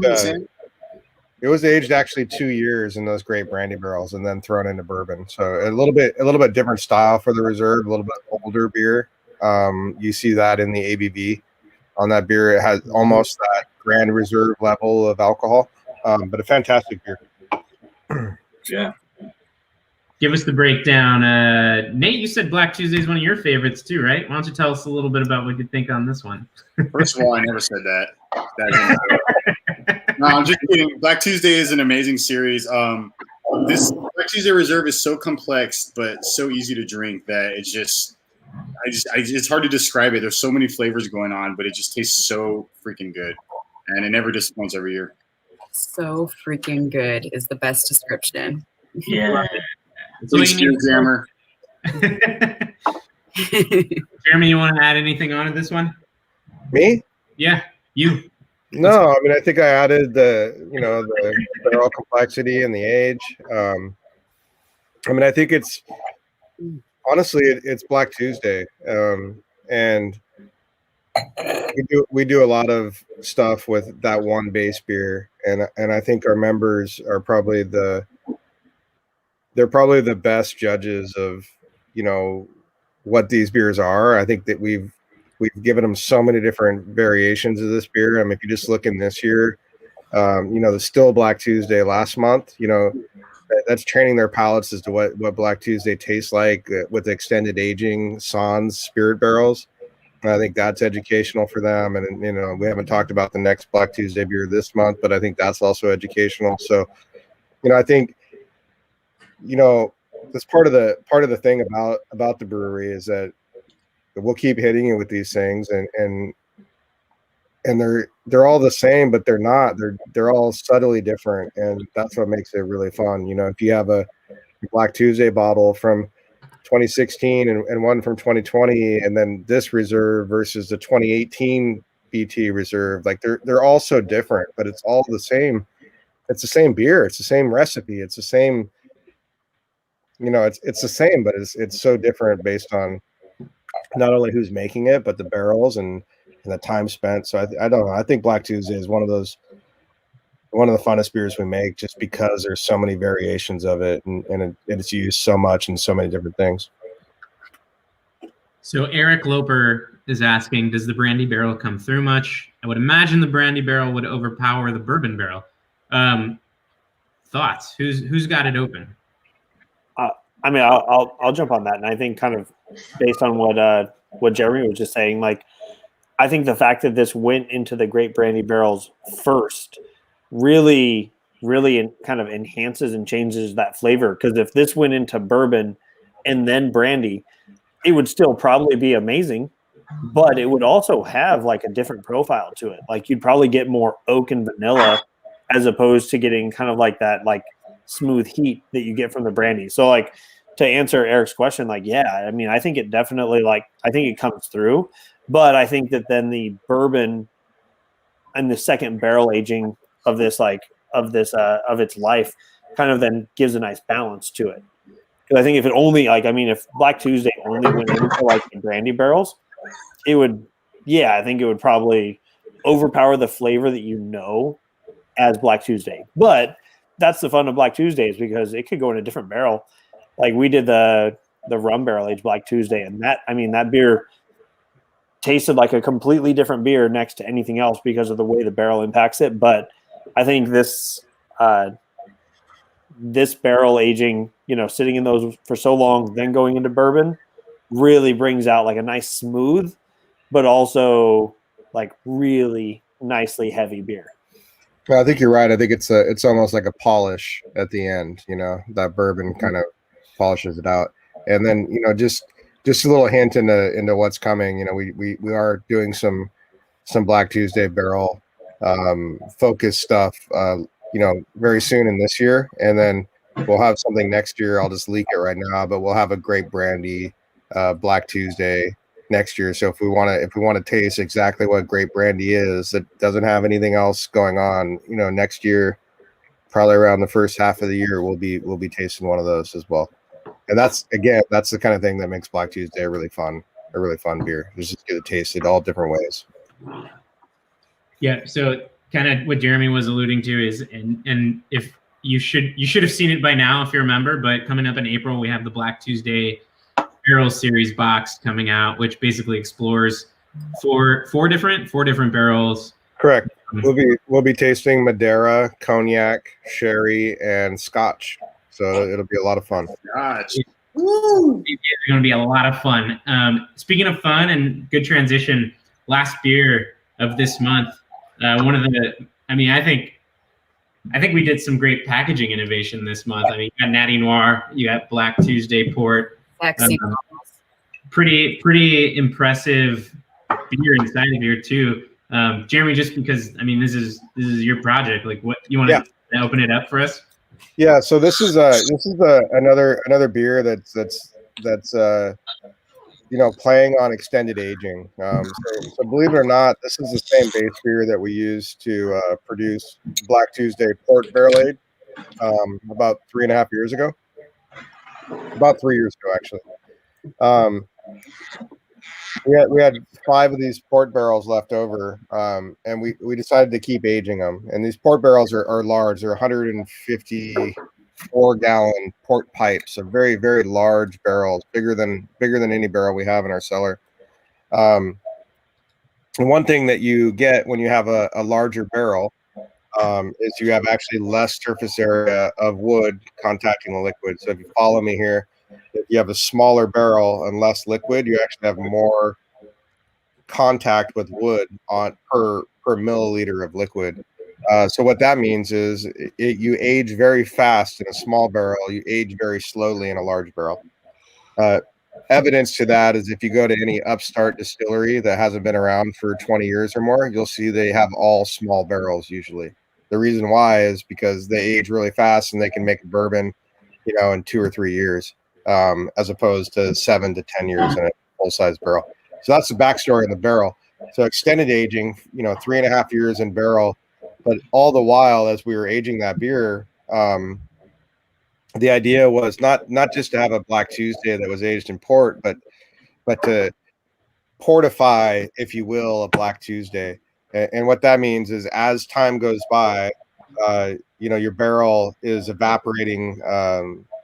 It was aged actually 2 years in those great brandy barrels, and then thrown into bourbon. So a little bit different style for the reserve, a little bit older beer. You see that in the ABV on that beer. It has almost that Grand Reserve level of alcohol, but a fantastic beer. Yeah. Give us the breakdown. Nate, you said Black Tuesday is one of your favorites too, right? Why don't you tell us a little bit about what you think on this one? First of all, I never said that. No, I'm just kidding. Black Tuesday is an amazing series. This Black Tuesday Reserve is so complex, but so easy to drink that it's hard to describe it. There's so many flavors going on, but it just tastes so freaking good, and it never disappoints every year. So freaking good is the best description. Yeah. Please, Jammer. Jeremy, you want to add anything on to this one? Me? Yeah, you. No, I mean, I think I added the barrel complexity and the age. I mean, I think it's Black Tuesday, and we do a lot of stuff with that one base beer, and I think our members are probably the best judges of what these beers are. I think that we've given them so many different variations of this beer. I mean, if you just look in this year, the Still Black Tuesday last month, that's training their palates as to what Black Tuesday tastes like with extended aging sans spirit barrels. And I think that's educational for them. And, we haven't talked about the next Black Tuesday beer this month, but I think that's also educational. So, I think, that's part of the thing about the brewery is that we'll keep hitting you with these things, and they're all the same, but they're not. They're all subtly different, and that's what makes it really fun. If you have a Black Tuesday bottle from 2016 and one from 2020, and then this reserve versus the 2018 BT reserve, like they're all so different, but it's all the same. It's the same beer. It's the same recipe. It's the same. It's the same, but it's so different based on not only who's making it, but the barrels and the time spent. So I don't know. I think Black Tuesday is one of the funnest beers we make, just because there's so many variations of it, and it's used so much in so many different things. So Eric Loper is asking, does the brandy barrel come through much? I would imagine the brandy barrel would overpower the bourbon barrel. Thoughts? Who's got it open? I mean, I'll jump on that, and I think kind of based on what Jeremy was just saying, like, I think the fact that this went into the great brandy barrels first really kind of enhances and changes that flavor. Because if this went into bourbon and then brandy, it would still probably be amazing, but it would also have like a different profile to it. Like, you'd probably get more oak and vanilla as opposed to getting kind of like that like smooth heat that you get from the brandy. So like, to answer Eric's question, like, yeah, I mean, I think it definitely, like, I think it comes through, but I think that then the bourbon and the second barrel aging of this, of its life kind of then gives a nice balance to it. Because I think if it only, if Black Tuesday only went into like the brandy barrels, it would, I think it would probably overpower the flavor that as Black Tuesday. But that's the fun of Black Tuesdays because it could go in a different barrel. Like we did the rum barrel aged Black Tuesday, and that beer tasted like a completely different beer next to anything else because of the way the barrel impacts it. But I think this barrel aging, sitting in those for so long, then going into bourbon, really brings out like a nice smooth, but also like really nicely heavy beer. Well, I think you're right. I think it's almost like a polish at the end. That bourbon kind of polishes it out, and then just a little hint into what's coming. We are doing some Black Tuesday barrel focus stuff. Very soon in this year, and then we'll have something next year. I'll just leak it right now, but we'll have a great brandy Black Tuesday next year. So if we want to taste exactly what great brandy is that doesn't have anything else going on, next year, probably around the first half of the year, we'll be tasting one of those as well. And that's the kind of thing that makes Black Tuesday a really fun beer. Just get to taste it all different ways. Yeah. So kind of what Jeremy was alluding to is, and if you should have seen it by now if you remember, but coming up in April, we have the Black Tuesday Barrel Series box coming out, which basically explores four different barrels. Correct. We'll be tasting Madeira, cognac, sherry, and Scotch. So it'll be a lot of fun. Gosh. It's going to be a lot of fun. Speaking of fun and good transition, last beer of this month. I think we did some great packaging innovation this month. I mean, you got Natty Noir, you got Black Tuesday Port. Pretty impressive beer inside of here too. Jeremy, just because this is your project, like what you want to open it up for us? Yeah, so this is another beer that's playing on extended aging. So believe it or not, this is the same base beer that we use to produce Black Tuesday Port Barrel Aged about 3.5 years ago. About 3 years ago, actually. We had 5 of these port barrels left over, and we decided to keep aging them. And these port barrels are large. They're 154-gallon port pipes, so very, very large barrels, bigger than any barrel we have in our cellar. And one thing that you get when you have a larger barrel is you have actually less surface area of wood contacting the liquid. So if you follow me here, if you have a smaller barrel and less liquid, you actually have more contact with wood on per milliliter of liquid. So what that means is you age very fast in a small barrel, you age very slowly in a large barrel. Evidence to that is if you go to any upstart distillery that hasn't been around for 20 years or more, you'll see they have all small barrels usually. The reason why is because they age really fast and they can make a bourbon, in 2 or 3 years, as opposed to 7 to 10 years in a full-size barrel. So that's the backstory of the barrel. So extended aging, 3.5 years in barrel, but all the while as we were aging that beer, the idea was not just to have a Black Tuesday that was aged in port, but to portify, if you will, a Black Tuesday. And what that means is as time goes by, your barrel is evaporating,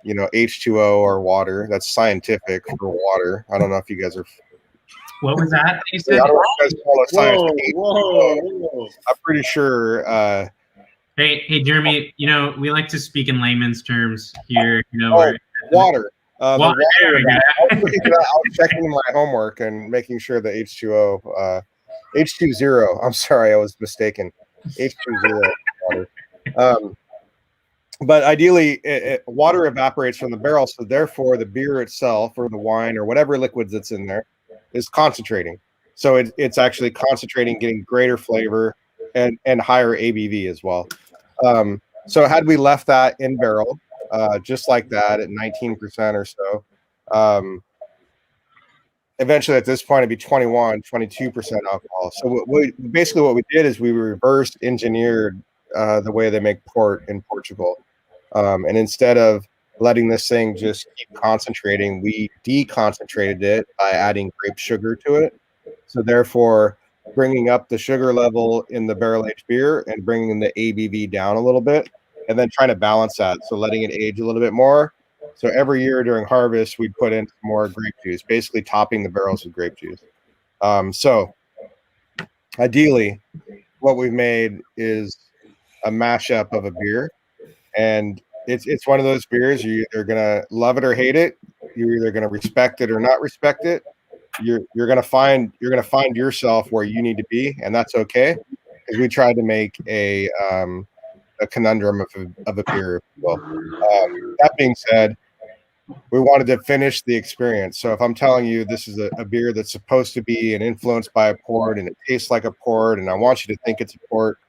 H2O or water. That's scientific for water. I don't know if you guys are. What was that you said? I don't know if you guys call it science. Whoa. I'm pretty sure. Hey, Jeremy. We like to speak in layman's terms here. Water. Water. There we go. I was checking my homework and making sure the H2O, H20. I'm sorry, I was mistaken. H20 water. But ideally, water evaporates from the barrel, so therefore the beer itself, or the wine, or whatever liquids that's in there, is concentrating. So it's actually concentrating, getting greater flavor and higher ABV as well. So had we left that in barrel, just like that at 19% or so, eventually at this point it'd be 22% alcohol. So basically what we did is we reverse engineered the way they make port in Portugal. And instead of letting this thing just keep concentrating, we deconcentrated it by adding grape sugar to it. So therefore, bringing up the sugar level in the barrel aged beer and bringing the ABV down a little bit, and then trying to balance that. So letting it age a little bit more. So every year during harvest, we put in more grape juice, basically topping the barrels with grape juice. So ideally, what we've made is a mashup of a beer, and it's one of those beers you're either gonna love it or hate it. You're either gonna respect it or not respect it. You're gonna find yourself where you need to be, and that's okay. Because we tried to make a conundrum of a beer. Well, that being said, we wanted to finish the experience. So if I'm telling you this is a beer that's supposed to be an influenced by a port and it tastes like a port, and I want you to think it's a port,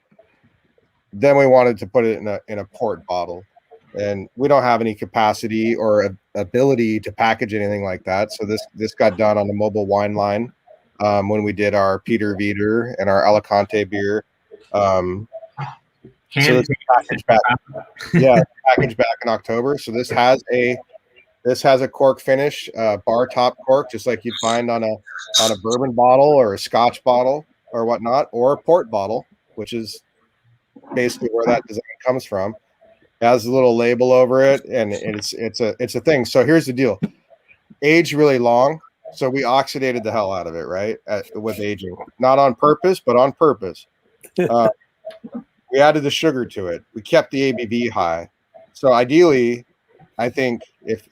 then we wanted to put it in a port bottle. And we don't have any capacity or ability to package anything like that. So this got done on the mobile wine line when we did our Peter Viter and our Alicante beer. So this package back, packaged back in October. So this has a cork finish, bar top cork, just like you'd find on a bourbon bottle or a Scotch bottle or whatnot, or a port bottle, which is basically where that design comes from. It has a little label over it, and it's a thing. So here's the deal: aged really long, so we oxidated the hell out of it, right? With aging, not on purpose, but on purpose. We added the sugar to it. We kept the ABV high. So ideally, I think if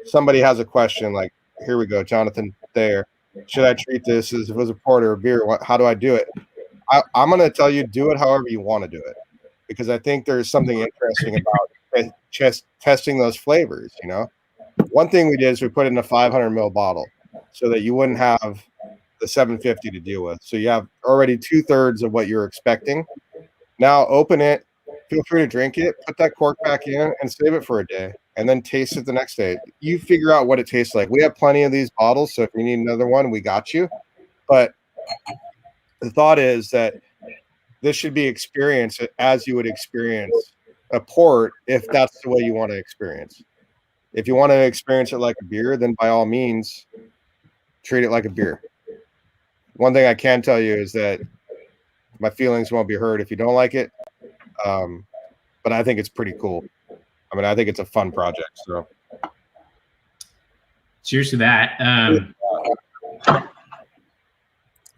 somebody has a question, like, here we go, Jonathan, there, should I treat this as if it was a port or a beer? How do I do it? I'm going to tell you, do it however you want to do it, because I think there's something interesting about just testing those flavors. You know, one thing we did is we put it in a 500 ml bottle so that you wouldn't have the 750 to deal with. So you have already 2/3 of what you're expecting. Now open it, feel free to drink it, put that cork back in and save it for a day, and then taste it the next day. You figure out what it tastes like. We have plenty of these bottles, so if you need another one, we got you. But the thought is that this should be experienced as you would experience a port, if that's the way you want to experience. If you want to experience it like a beer, then by all means, treat it like a beer. One thing I can tell you is that my feelings won't be hurt if you don't like it. But I think it's pretty cool. I mean, I think it's a fun project. So cheers to that.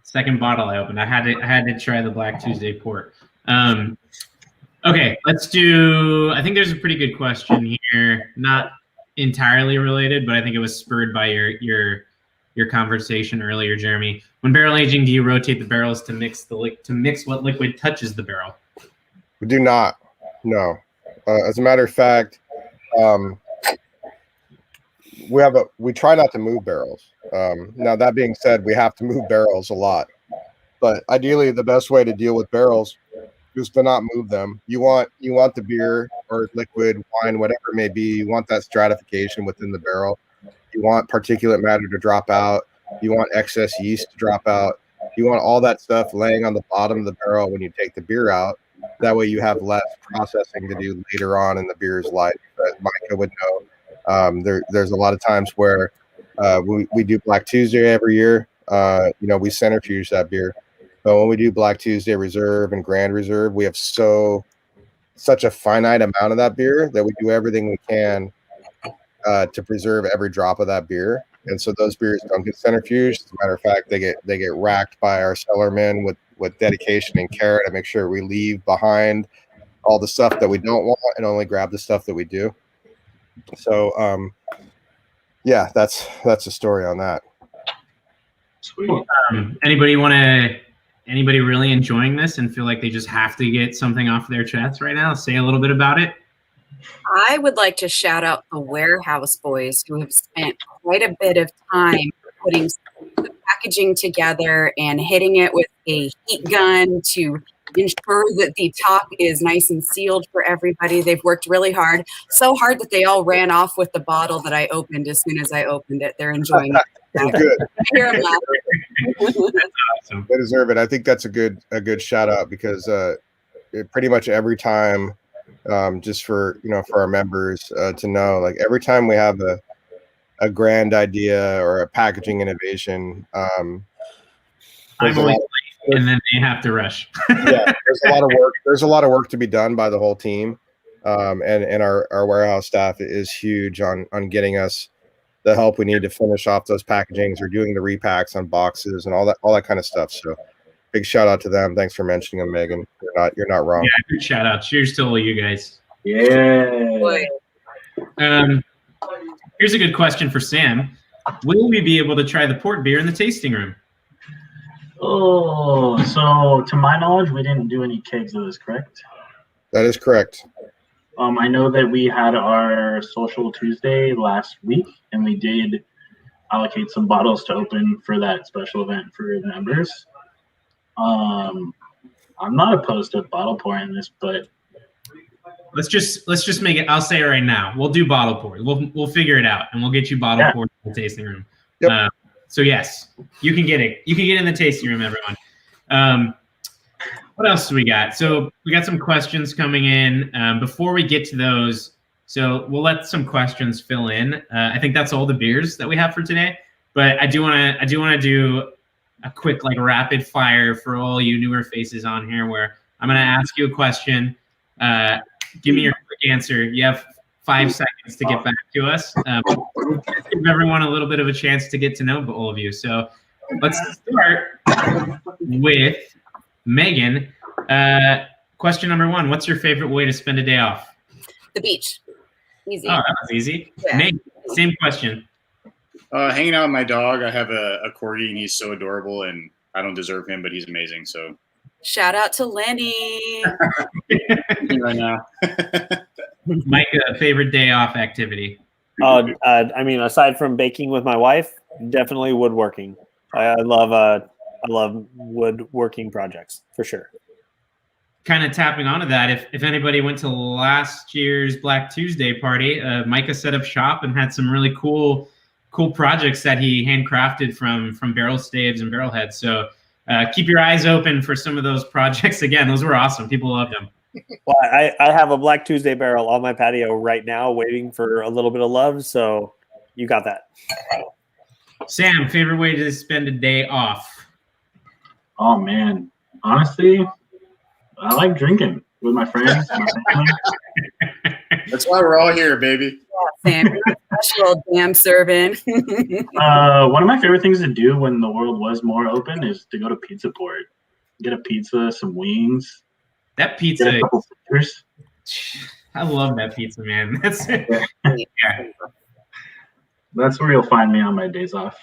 Second bottle I opened. I had to try the Black Tuesday port. Okay, let's do. I think there's a pretty good question here. Not entirely related, but I think it was spurred by your conversation earlier, Jeremy. When barrel aging, do you rotate the barrels to mix what liquid touches the barrel? We do not. No. As a matter of fact, we try not to move barrels. Now that being said, we have to move barrels a lot, but ideally the best way to deal with barrels is to not move them. You want the beer or liquid, wine, whatever it may be. You want that stratification within the barrel. You want particulate matter to drop out. You want excess yeast to drop out. You want all that stuff laying on the bottom of the barrel when you take the beer out. That way you have less processing to do later on in the beer's life. As Micah would know, there's a lot of times where we do Black Tuesday every year. We centrifuge that beer. But when we do Black Tuesday Reserve and Grand Reserve, we have such a finite amount of that beer that we do everything we can to preserve every drop of that beer. And so those beers don't get centrifuged. As a matter of fact, they get racked by our cellarmen with dedication and care to make sure we leave behind all the stuff that we don't want and only grab the stuff that we do. So yeah, that's the story on that. Sweet. Anybody really enjoying this and feel like they just have to get something off their chest right now? Say a little bit about it. I would like to shout out the Warehouse Boys, who have spent quite a bit of time putting the packaging together and hitting it with a heat gun to ensure that the top is nice and sealed for everybody. They've worked really hard, so hard that they all ran off with the bottle that I opened as soon as I opened it. They're enjoying it. Good. I hear them laughing. That's awesome. They deserve it. I think that's a good shout out, because pretty much every time, just for our members to know, like every time we have a grand idea or a packaging innovation, I'm always and then they have to rush. Yeah, there's a lot of work. There's a lot of work to be done by the whole team, and our warehouse staff is huge on getting us the help we need to finish off those packagings or doing the repacks on boxes and all that kind of stuff. So big shout out to them. Thanks for mentioning them, Megan. You're not wrong. Yeah, good shout out. Cheers to all you guys. Yeah. Here's a good question for Sam. Will we be able to try the port beer in the tasting room? Oh, so to my knowledge, we didn't do any kegs of this, correct? That is correct. I know that we had our Social Tuesday last week, and we did allocate some bottles to open for that special event for the members. I'm not opposed to bottle pouring this, but let's just make it. I'll say it right now. We'll do bottle pour. We'll figure it out, and we'll get you bottle poured in the tasting room. Yep. So yes, you can get it. You can get in the tasting room, everyone. What else do we got? So we got some questions coming in. Before we get to those, so we'll let some questions fill in. I think that's all the beers that we have for today. But I do want to do a quick rapid fire for all you newer faces on here, where I'm going to ask you a question. Give me your quick answer. You have 5 seconds to get back to us. Give everyone a little bit of a chance to get to know all of you. So let's start with Megan. Question number 1, what's your favorite way to spend a day off? The beach. Easy. Oh, that was easy. Yeah. Megan, same question. Hanging out with my dog. I have a corgi, and he's so adorable, and I don't deserve him, but he's amazing. So Shout out to Lenny. right now. Mike, Favorite day off activity? I mean, aside from baking with my wife, definitely woodworking. I love woodworking projects for sure. Kind of tapping onto that, if anybody went to last year's Black Tuesday party, Micah set up shop and had some really cool projects that he handcrafted from barrel staves and barrel heads. So keep your eyes open for some of those projects. Again, those were awesome. People loved them. Well, I have a Black Tuesday barrel on my patio right now waiting for a little bit of love, so you got that. Sam, favorite way to spend a day off? Oh, man. Honestly, I like drinking with my friends. My family. That's why we're all here, baby. Yeah, Sam, special damn serving. One of my favorite things to do when the world was more open is to go to Pizza Port. Get a pizza, some wings. That Get pizza, a couple fingers. I love that pizza, man. That's That's where you'll find me on my days off.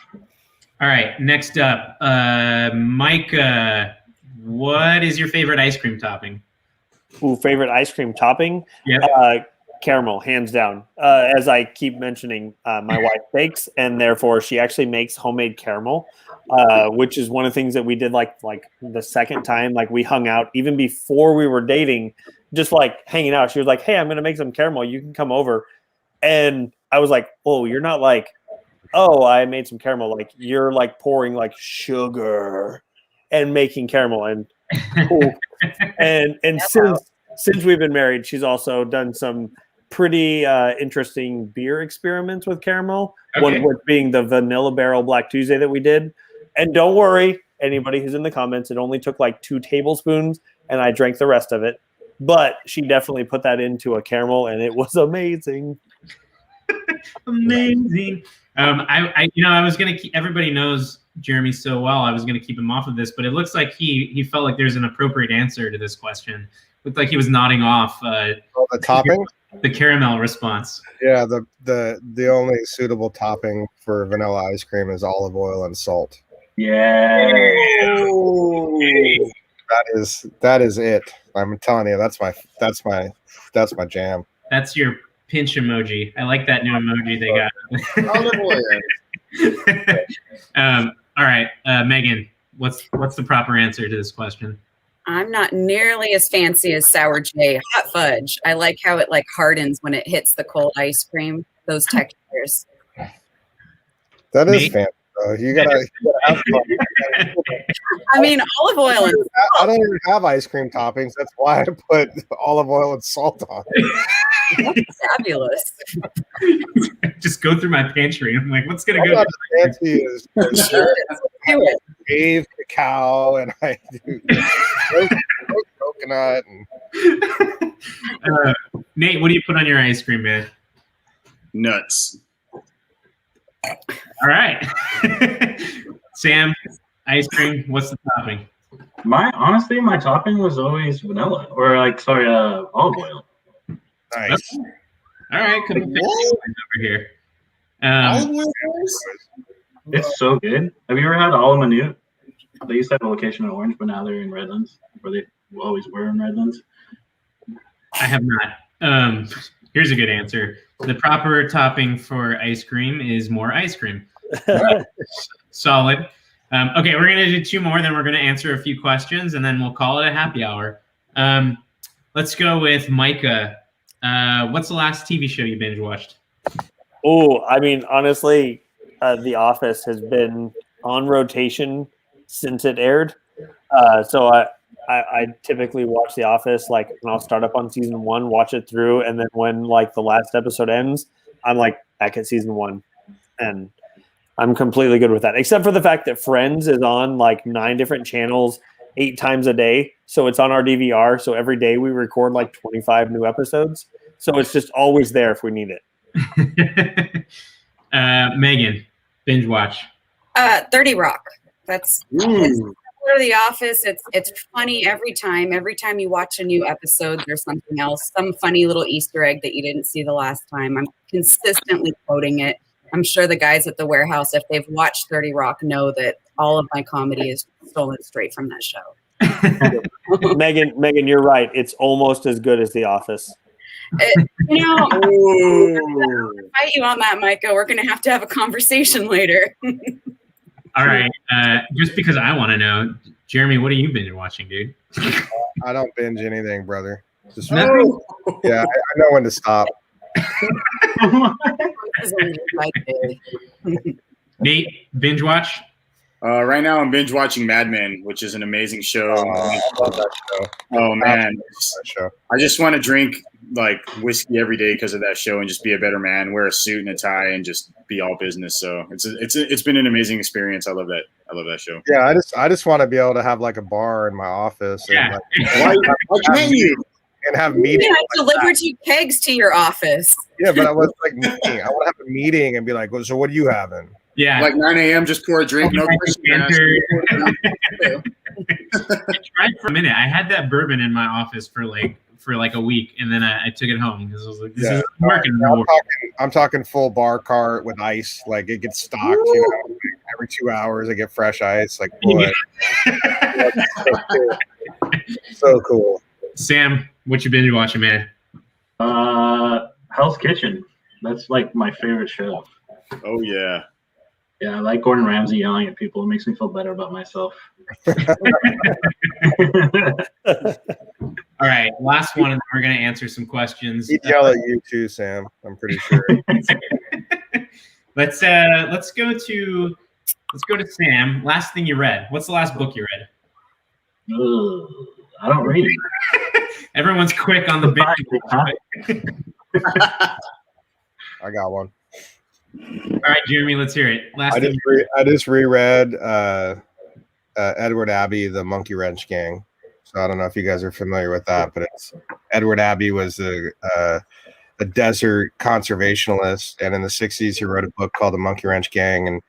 All right, next up, Micah, what is your favorite ice cream topping? Ooh, favorite ice cream topping? Yeah. Caramel, hands down. As I keep mentioning, my wife bakes, and therefore she actually makes homemade caramel, which is one of the things that we did like the second time. Like we hung out even before we were dating, just like hanging out. She was like, "Hey, I'm gonna make some caramel. You can come over." And I was like, "Oh, you're not like, oh, I made some caramel. Like you're like pouring like sugar and making caramel and cool." and since we've been married, she's also done some pretty interesting beer experiments with caramel. Okay. One being the vanilla barrel Black Tuesday that we did. And don't worry, anybody who's in the comments, it only took like 2 tablespoons, and I drank the rest of it. But she definitely put that into a caramel, and it was amazing. Amazing. I was gonna keep. Everybody knows Jeremy so well. I was gonna keep him off of this, but it looks like he felt like there's an appropriate answer to this question. Looked like he was nodding off. The topping. The caramel response. Yeah, the only suitable topping for vanilla ice cream is olive oil and salt. Yeah. That is it. I'm telling you, that's my jam. That's your pinch emoji. I like that new emoji they got. Olive oil. All right, Megan, what's the proper answer to this question? I'm not nearly as fancy as Sour J. Hot fudge. I like how it like hardens when it hits the cold ice cream. Those textures. That is Me? fancy. You gotta have fun. I mean, olive oil and I don't even have ice cream toppings. That's why I put olive oil and salt on. that's fabulous. Just go through my pantry. I'm like, what's gonna I'm go? not as fancy as Sure, let's do it. Dave cow, and I do roast coconut. And Nate, what do you put on your ice cream, man? Nuts. All right. Sam, ice cream, what's the topping? Honestly, my topping was always vanilla, or olive oil. Nice. All right, couple fancy ones over here. It's so good. Have you ever had olive minute? They used to have a location in Orange, but now they're in Redlands, or they always were in Redlands. I have not. Here's a good answer. The proper topping for ice cream is more ice cream. Solid. Okay, we're going to do two more, then we're going to answer a few questions, and then we'll call it a happy hour. Let's go with Micah. What's the last TV show you binge watched? Oh, I mean, honestly, The Office has been on rotation since it aired. So I typically watch The Office, like, and I'll start up on season 1, watch it through, and then when like the last episode ends, I'm like back at season 1, and I'm completely good with that. Except for the fact that Friends is on like 9 different channels 8 times a day, so it's on our DVR. So every day we record like 25 new episodes, so it's just always there if we need it. Megan, binge watch. 30 Rock. That's The Office. It's funny every time. Every time you watch a new episode, there's something else, some funny little Easter egg that you didn't see the last time. I'm consistently quoting it. I'm sure the guys at the warehouse, if they've watched 30 Rock, know that all of my comedy is stolen straight from that show. Megan, you're right. It's almost as good as The Office. I'm gonna fight you on that, Micah. We're going to have a conversation later. All right. Just because I want to know, Jeremy, what are you binge watching, dude? I don't binge anything, brother. Just Nothing? Yeah, I know when to stop. Nate, binge watch? Right now, I'm binge watching Mad Men, which is an amazing show. I love that show. Oh man, That show. I just want to drink like whiskey every day because of that show and just be a better man, wear a suit and a tie, and just be all business. So it's been an amazing experience. I love that show. Yeah, I just want to be able to have like a bar in my office. Yeah. And Why can't you? and have meetings. I delivered you kegs to your office. Yeah, but I was like meeting. I want to have a meeting and be like, well, so what are you having? Yeah. Like 9 a.m., just pour a drink. No question asked. I tried for a minute. I had that bourbon in my office for like a week, and then I took it home because I was like, "This is working." I'm talking full bar cart with ice. Like it gets stocked. You know, every 2 hours I get fresh ice. Like boy, so cool. Sam, what you binge watching, man? Hell's Kitchen. That's like my favorite show. Oh yeah. Yeah, I like Gordon Ramsay yelling at people. It makes me feel better about myself. All right, last one, and then we're gonna answer some questions. He'd yell at you too, Sam. I'm pretty sure. Let's go to Sam. Last thing you read. What's the last book you read? I don't read it. Everyone's quick on the binge. I got one. All right, Jeremy, let's hear it. I just reread Edward Abbey, The Monkey Wrench Gang. So I don't know if you guys are familiar with that, but it's Edward Abbey was a desert conservationalist, and in the 60s he wrote a book called The Monkey Wrench Gang, and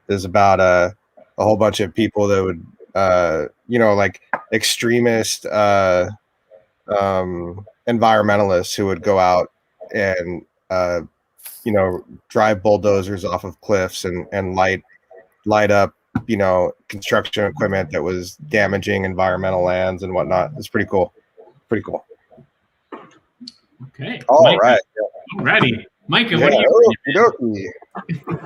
there's about a whole bunch of people that would like extremist environmentalists who would go out and drive bulldozers off of cliffs and light up, construction equipment that was damaging environmental lands and whatnot. It's pretty cool. Pretty cool. Okay. All Micah. right. Alrighty. Micah, Yeah. what do you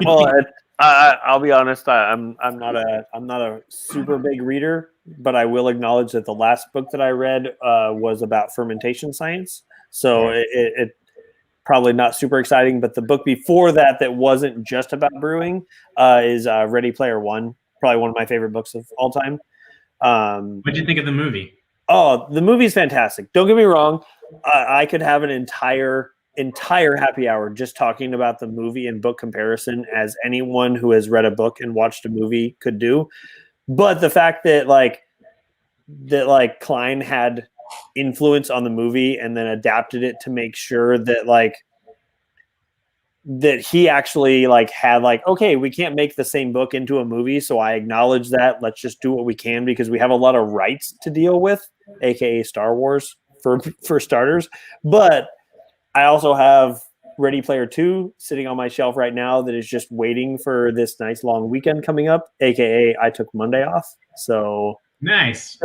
Well, I'll be honest. I'm not a super big reader, but I will acknowledge that the last book that I read was about fermentation science. So it probably not super exciting, but the book before that wasn't just about brewing is Ready Player One. Probably one of my favorite books of all time. What'd you think of the movie? Oh, the movie's fantastic. Don't get me wrong. I could have an entire happy hour just talking about the movie and book comparison, as anyone who has read a book and watched a movie could do. But the fact that like Klein had influence on the movie and then adapted it to make sure that like that he actually like had like, okay, we can't make the same book into a movie, so I acknowledge that. Let's just do what we can because we have a lot of rights to deal with, aka Star Wars for starters. But I also have Ready Player 2 sitting on my shelf right now that is just waiting for this nice long weekend coming up, aka I took Monday off. So nice.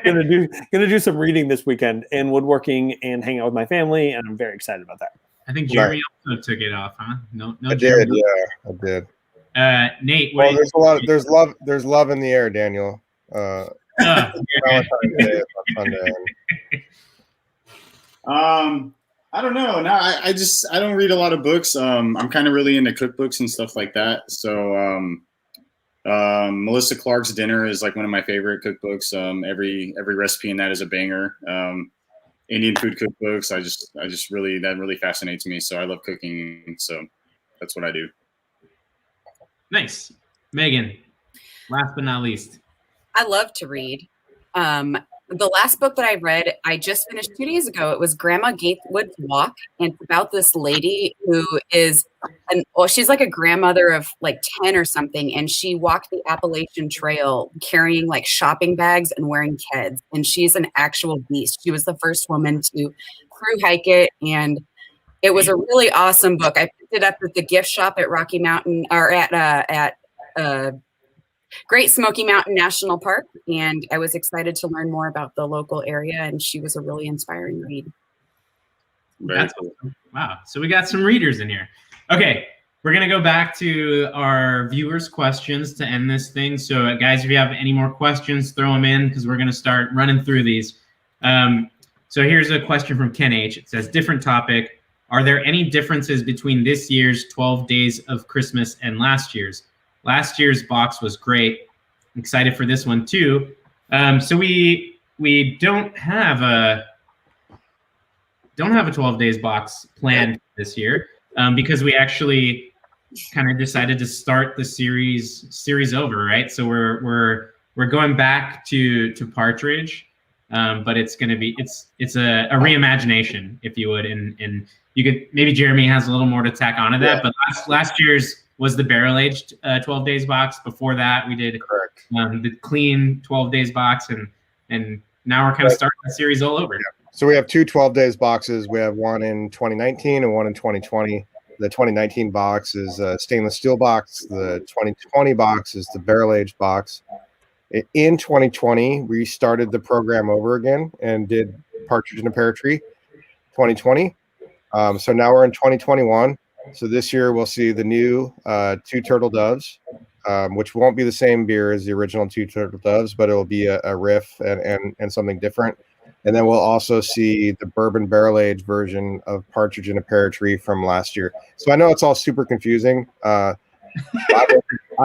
gonna do some reading this weekend and woodworking and hang out with my family, and I'm very excited about that. I think Jeremy also took it off, huh? No, I Jeremy. did, yeah, I did. Nate, Well, there's love in the air, Daniel. Valentine's Day is on Sunday. I don't know. No, I don't read a lot of books. I'm kind of really into cookbooks and stuff like that. So Melissa Clark's Dinner is like one of my favorite cookbooks. Every recipe in that is a banger. Indian food cookbooks. That really fascinates me. So I love cooking. So that's what I do. Nice. Megan, last but not least. I love to read. The last book that I read, I just finished 2 days ago. It was Grandma Gatewood's Walk, and it's about this lady who is, she's like a grandmother of like 10 or something, and she walked the Appalachian Trail carrying like shopping bags and wearing Keds, and she's an actual beast. She was the first woman to through hike it, and it was a really awesome book. I picked it up at the gift shop at Rocky Mountain, or at Great Smoky Mountain National Park, and I was excited to learn more about the local area, and she was a really inspiring read. That's awesome. Wow. So we got some readers in here. Okay, we're going to go back to our viewers' questions to end this thing. So, guys, if you have any more questions, throw them in because we're going to start running through these. So here's a question from Ken H. It says, different topic. Are there any differences between this year's 12 Days of Christmas and last year's? Last year's box was great. I'm excited for this one too. So we don't have a 12 days box planned this year because we actually kind of decided to start the series over, right? So we're going back to Partridge, but it's going to be it's a reimagination, if you would, and you could maybe Jeremy has a little more to tack onto that, but last year's was the barrel-aged 12 days box. Before that, we did the clean 12 days box, and now we're kind of starting the series all over. So we have two 12 days boxes. We have one in 2019 and one in 2020. The 2019 box is a stainless steel box. The 2020 box is the barrel-aged box. In 2020, we started the program over again and did Partridge in a Pear Tree 2020. So now we're in 2021. So this year we'll see the new Two Turtle Doves, which won't be the same beer as the original Two Turtle Doves, but it will be a riff and something different. And then we'll also see the bourbon barrel aged version of Partridge in a Pear Tree from last year. So I know it's all super confusing. I've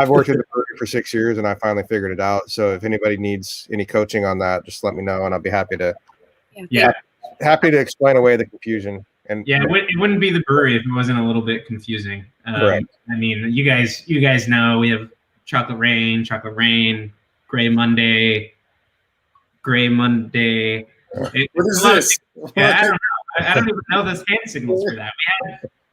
worked in the brewery for 6 years and I finally figured it out. So if anybody needs any coaching on that, just let me know and I'll be happy to happy to explain away the confusion. And it wouldn't be the brewery if it wasn't a little bit confusing. I mean, you guys know we have Chocolate Rain, Gray Monday. What is this? Yeah, I don't even know those hand signals for that.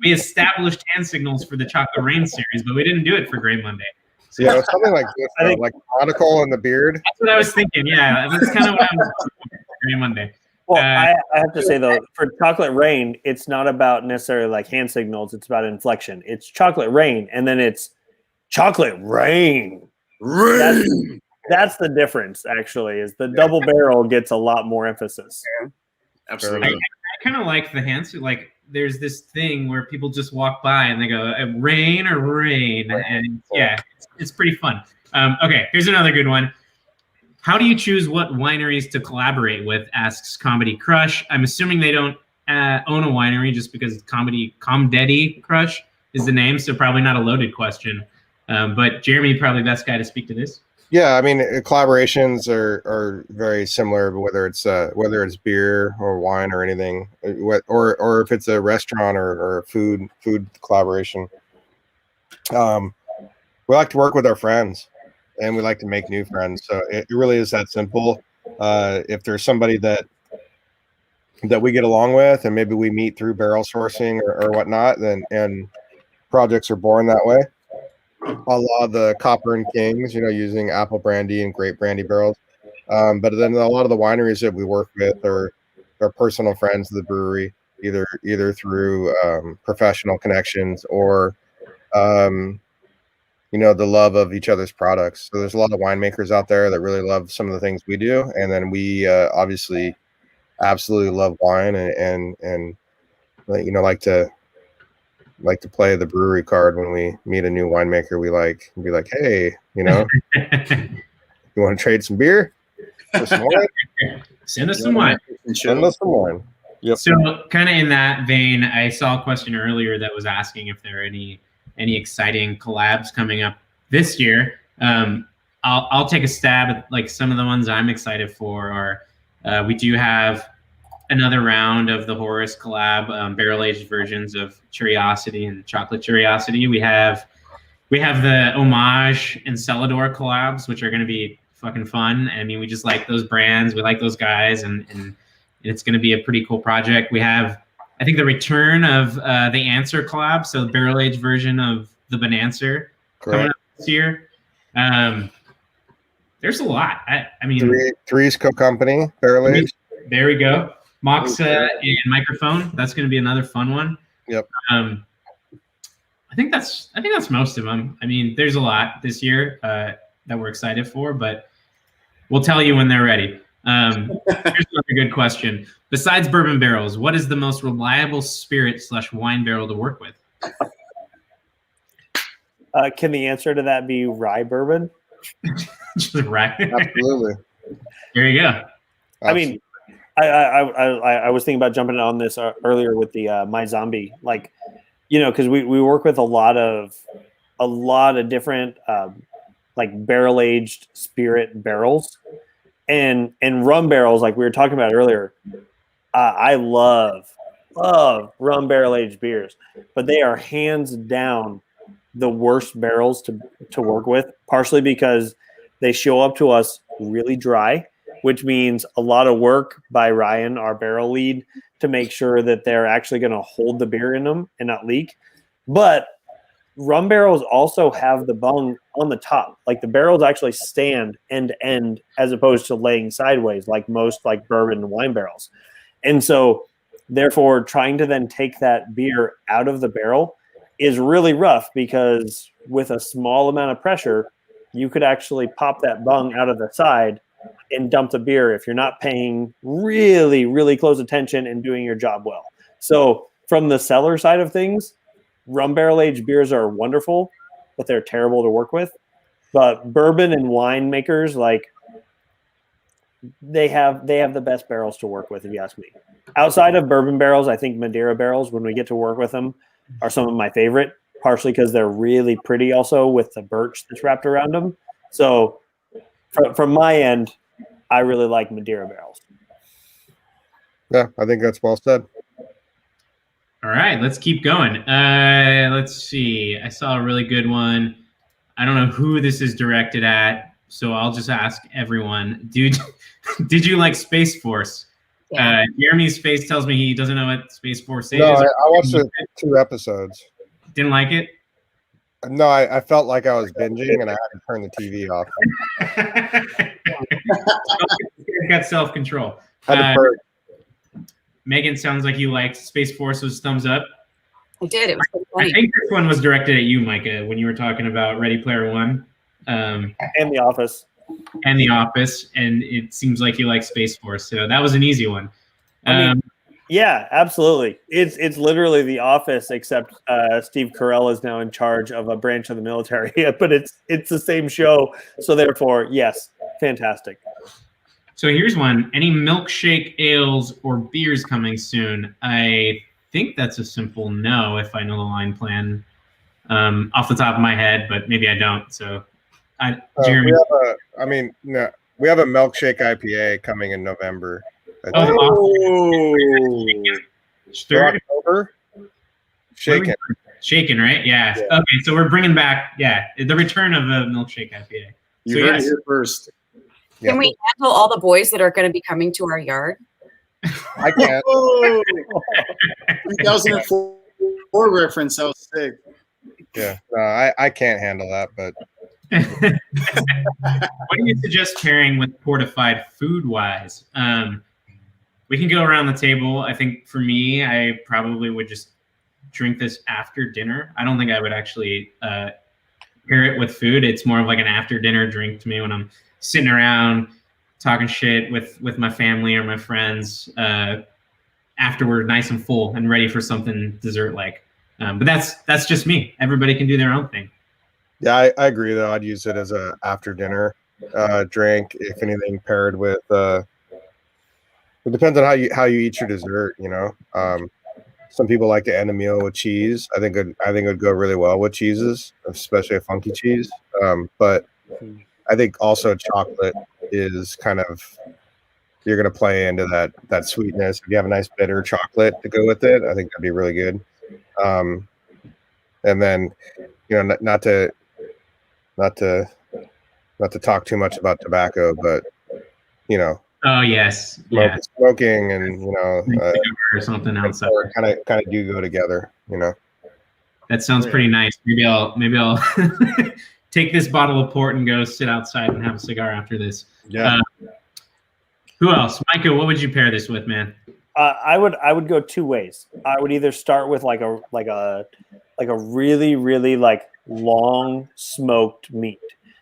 We established hand signals for the Chocolate Rain series, but we didn't do it for Gray Monday. So, yeah, something like this, like monocle and the beard. That's what I was thinking. Yeah, that's kind of what I was thinking for Gray Monday. Well, I have to say, though, for Chocolate Rain, it's not about necessarily like hand signals. It's about inflection. It's Chocolate Rain, and then it's Chocolate Rain. That's the difference, actually, is the double barrel gets a lot more emphasis. Yeah, absolutely. I kind of like the hand signal. Like, there's this thing where people just walk by and they go, rain or rain. And it's pretty fun. Okay, here's another good one. How do you choose what wineries to collaborate with, asks Comedy Crush. I'm assuming they don't own a winery just because Comdaddy Crush is the name, so probably not a loaded question. But Jeremy, probably the best guy to speak to this. Yeah, I mean, collaborations are very similar, whether it's beer or wine or anything, or if it's a restaurant or a food collaboration. We like to work with our friends. and we like to make new friends. So it really is that simple. If there's somebody that we get along with, and maybe we meet through barrel sourcing or whatnot, then and projects are born that way. A lot of the Copper and Kings, using apple brandy and grape brandy barrels. But then a lot of the wineries that we work with are personal friends of the brewery, either through professional connections or the love of each other's products. So there's a lot of winemakers out there that really love some of the things we do, and then we obviously absolutely love wine and like to play the brewery card when we meet a new winemaker we like, and be like, hey, you want to trade some beer? Some wine? Send us some wine. Send us some wine. Yep. So kind of in that vein, I saw a question earlier that was asking if there are any exciting collabs coming up this year. I'll take a stab at like some of the ones I'm excited for. Are we do have another round of the Horus collab, barrel-aged versions of Curiosity and Chocolate Curiosity. We have the Homage and Celador collabs, which are going to be fucking fun. I mean, we just like those brands. We like those guys, and it's going to be a pretty cool project. We have, I think, the return of the Answer collab, so the barrel-aged version of the Bonancer coming up this year. There's a lot. I mean, Three's Co-Company, barrel-aged. There we go. Moxa and Microphone. That's going to be another fun one. Yep. I think that's most of them. I mean, there's a lot this year that we're excited for, but we'll tell you when they're ready. Here's another good question. Besides bourbon barrels, what is the most reliable spirit/wine barrel to work with? Can the answer to that be rye bourbon? Just rye. Absolutely. There you go. I mean, I was thinking about jumping on this earlier with the My Zombie, because we work with a lot of different like barrel aged spirit barrels and rum barrels, like we were talking about earlier. I love rum barrel aged beers, but they are hands down the worst barrels to work with, partially because they show up to us really dry, which means a lot of work by Ryan, our barrel lead, to make sure that they're actually going to hold the beer in them and not leak. But rum barrels also have the bung on the top. Like the barrels actually stand end to end as opposed to laying sideways like most like bourbon and wine barrels. And so therefore trying to then take that beer out of the barrel is really rough, because with a small amount of pressure, you could actually pop that bung out of the side and dump the beer if you're not paying really, really close attention and doing your job well. So from the cellar side of things, rum barrel aged beers are wonderful, but they're terrible to work with. But bourbon and wine makers, they have the best barrels to work with, if you ask me. Outside of bourbon barrels, I think Madeira barrels, when we get to work with them, are some of my favorite, partially because they're really pretty also with the birch that's wrapped around them. So from my end, I really like Madeira barrels. Yeah, I think that's well said. All right, let's keep going. Let's see. I saw a really good one. I don't know who this is directed at, so I'll just ask everyone. Dude, did you like Space Force? Yeah. Jeremy's face tells me he doesn't know what Space Force is. No, I watched 2 episodes. Didn't like it? No, I felt like I was binging and I had to turn the TV off. Got self-control. Megan, sounds like you liked Space Force. Was thumbs up? I did. It was so funny. I think this one was directed at you, Micah, when you were talking about Ready Player One. And The Office. And The Office, and it seems like you like Space Force, so that was an easy one. Yeah, absolutely. It's literally The Office, except Steve Carell is now in charge of a branch of the military, but it's the same show, so therefore, yes, fantastic. So here's one. Any milkshake ales or beers coming soon? I think that's a simple no if I know the line plan off the top of my head, but maybe I don't. So, Jeremy. We have a milkshake IPA coming in November. Third October. Shaken, right? Yeah. Okay, so we're bringing back the return of a milkshake IPA. You heard it here first. Yeah. Can we handle all the boys that are going to be coming to our yard? I can't. Oh, 2004 reference. That was sick. Yeah, I can't handle that. But what do you suggest pairing with fortified food-wise? We can go around the table. I think for me, I probably would just drink this after dinner. I don't think I would actually pair it with food. It's more of like an after-dinner drink to me when I'm sitting around talking shit with my family or my friends after we're nice and full and ready for something dessert-like. But that's just me. Everybody can do their own thing. yeah, I agree though. I'd use it as a after dinner drink, if anything, paired with. It depends on how you eat your dessert. You know, some people like to end a meal with cheese. I think it would go really well with cheeses, especially a funky cheese. But I think also chocolate is kind of, you're going to play into that sweetness. If you have a nice bitter chocolate to go with it, I think that'd be really good. And then, you know, not to talk too much about tobacco, but you know, Oh yes, yeah, smoking and or something outside. kind of do go together. You know, That sounds pretty nice. Maybe I'll take this bottle of port and go sit outside and have a cigar after this. yeah. Who else, Micah? What would you pair this with, man? I would go two ways. I would either start with like a really really like long smoked meat.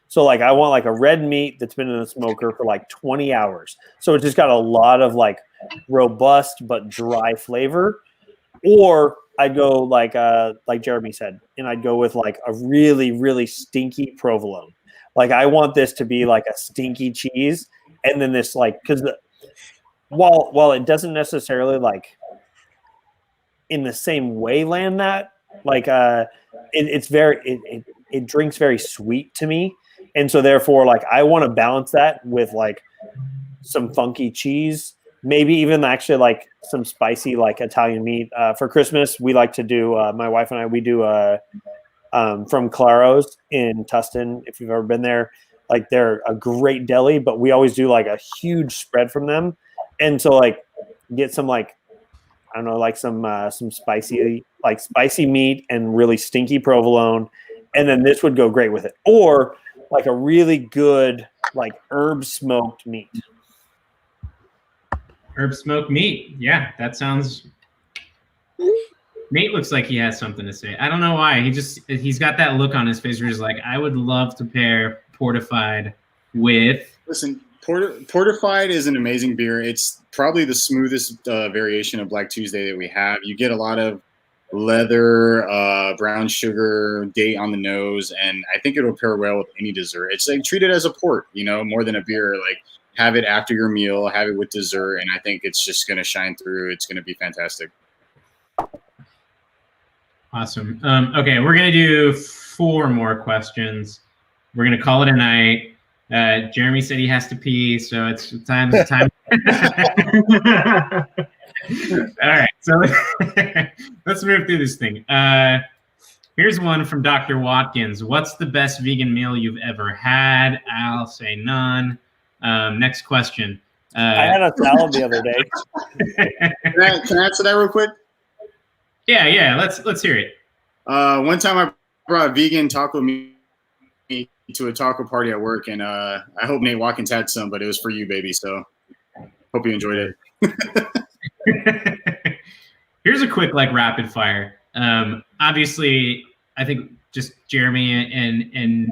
So like I want like a red meat that's been in the smoker for like 20 hours. So it's just got a lot of like robust but dry flavor. Or I'd go like Jeremy said, and I'd go with like a really really stinky provolone. Like I want this to be like a stinky cheese, and then this like because while it doesn't necessarily like in the same way land that like it drinks very sweet to me, and so therefore like I want to balance that with like some funky cheese, maybe even actually like some spicy like Italian meat. For Christmas we like to do my wife and I we do from Claro's in Tustin, if you've ever been there. Like they're a great deli, but we always do like a huge spread from them. And so like get some like I don't know like some spicy meat and really stinky provolone, and then this would go great with it. Or like a really good like herb smoked meat. Herb smoked meat. Yeah, that sounds. Nate looks like he has something to say. I don't know why. He's got that look on his face where he's like, I would love to pair Portified with. Listen, Portified is an amazing beer. It's probably the smoothest variation of Black Tuesday that we have. You get a lot of leather, brown sugar, date on the nose, and I think it'll pair well with any dessert. It's like treat it as a port, you know, more than a beer. Like have it after your meal, have it with dessert, and I think it's just going to shine through. It's going to be fantastic. Awesome. Okay, we're going to do 4 more questions. We're going to call it a night. Jeremy said he has to pee, so it's time. All right, so let's move through this thing. Here's one from Dr. Watkins. What's the best vegan meal you've ever had? I'll say none. Next question. I had a salad the other day. Can I answer that real quick? Yeah. Let's hear it. One time I brought vegan taco meat to a taco party at work, and I hope Nate Watkins had some, but it was for you, baby. So hope you enjoyed it. Here's a quick like rapid fire. Obviously, I think just Jeremy and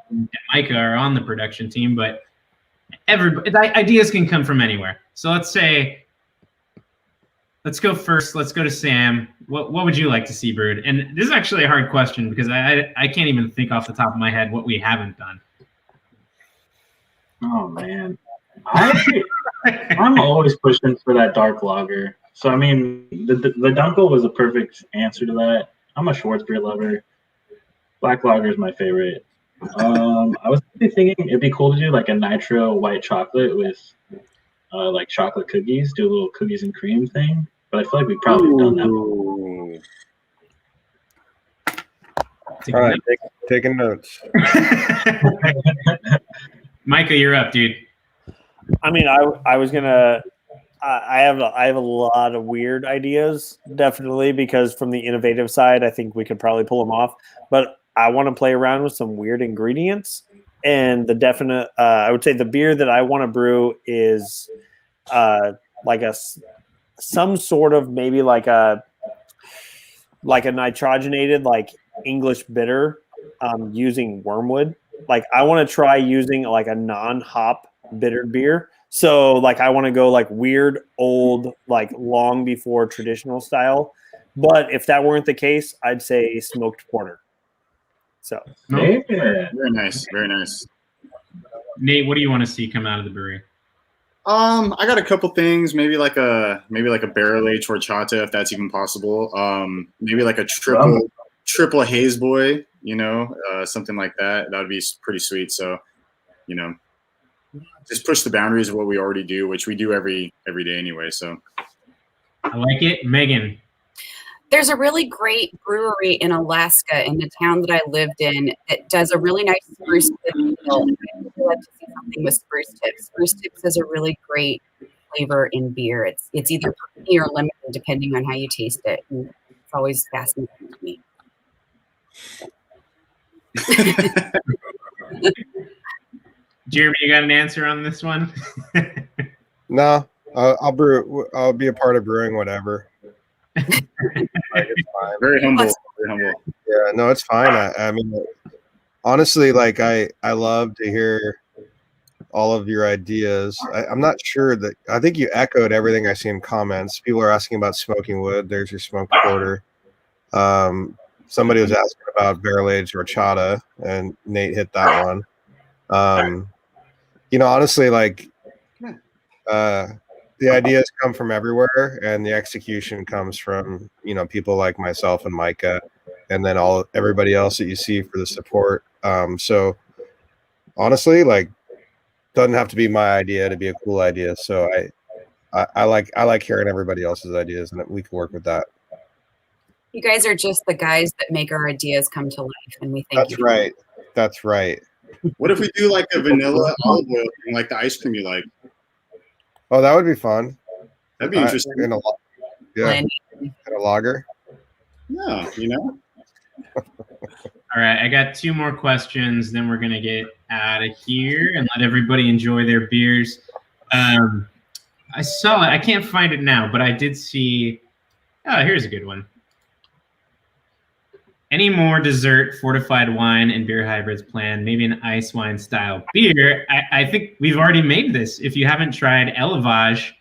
Micah are on the production team, but ideas can come from anywhere. So let's go first. Let's go to Sam. What would you like to see brewed? And this is actually a hard question because I can't even think off the top of my head what we haven't done. Oh man, I'm always pushing for that dark lager. So I mean, the Dunkel was a perfect answer to that. I'm a Schwartz beer lover. Black lager is my favorite. I was thinking it'd be cool to do like a nitro white chocolate with like chocolate cookies, do a little cookies and cream thing. But I feel like we've probably done that before. All right, taking notes. Micah, you're up, dude. I mean, I was gonna. I have a lot of weird ideas, definitely, because from the innovative side, I think we could probably pull them off. But I want to play around with some weird ingredients, and the definite. I would say the beer that I want to brew is, like some sort of maybe like a nitrogenated like English bitter, using wormwood. Like I want to try using like a non-hop bittered beer. So like I want to go like weird old, like long before traditional style. But if that weren't the case, I'd say smoked porter. So Yeah. Very nice. Very nice. Nate, what do you want to see come out of the brewery? I got a couple things. Maybe like a barrel aged horchata, if that's even possible. Maybe like a triple haze boy. Something like that. That would be pretty sweet. So, just push the boundaries of what we already do, which we do every day anyway. So, I like it, Megan. There's a really great brewery in Alaska, in the town that I lived in, that does a really nice spruce tip ale. And I'd really like to see something with spruce tips. Spruce tips is a really great flavor in beer. It's either creamy or lemon, depending on how you taste it. And it's always fascinating to me. Jeremy, you got an answer on this one? No, I'll brew. I'll be a part of brewing whatever. Like, it's fine. Very humble. Very humble. Yeah, no, it's fine. I mean, honestly, like I love to hear all of your ideas. I'm not sure that I think you echoed everything I see in comments. People are asking about smoking wood. There's your smoked porter. Somebody was asking about barrel aged horchata, and Nate hit that one. Honestly, like the ideas come from everywhere, and the execution comes from people like myself and Micah, and then everybody else that you see for the support. So honestly, like, doesn't have to be my idea to be a cool idea. So I like hearing everybody else's ideas, and we can work with that. You guys are just the guys that make our ideas come to life, and we thank you. That's right. What if we do like a vanilla olive oil thing, like the ice cream you like? Oh, that would be fun. That'd be interesting. In a lager. Yeah, All right, I got two more questions, then we're gonna get out of here and let everybody enjoy their beers. I saw it. I can't find it now, but I did see. Oh, here's a good one. Any more dessert, fortified wine, and beer hybrids planned? Maybe an ice wine style beer. I think we've already made this. If you haven't tried Elevage,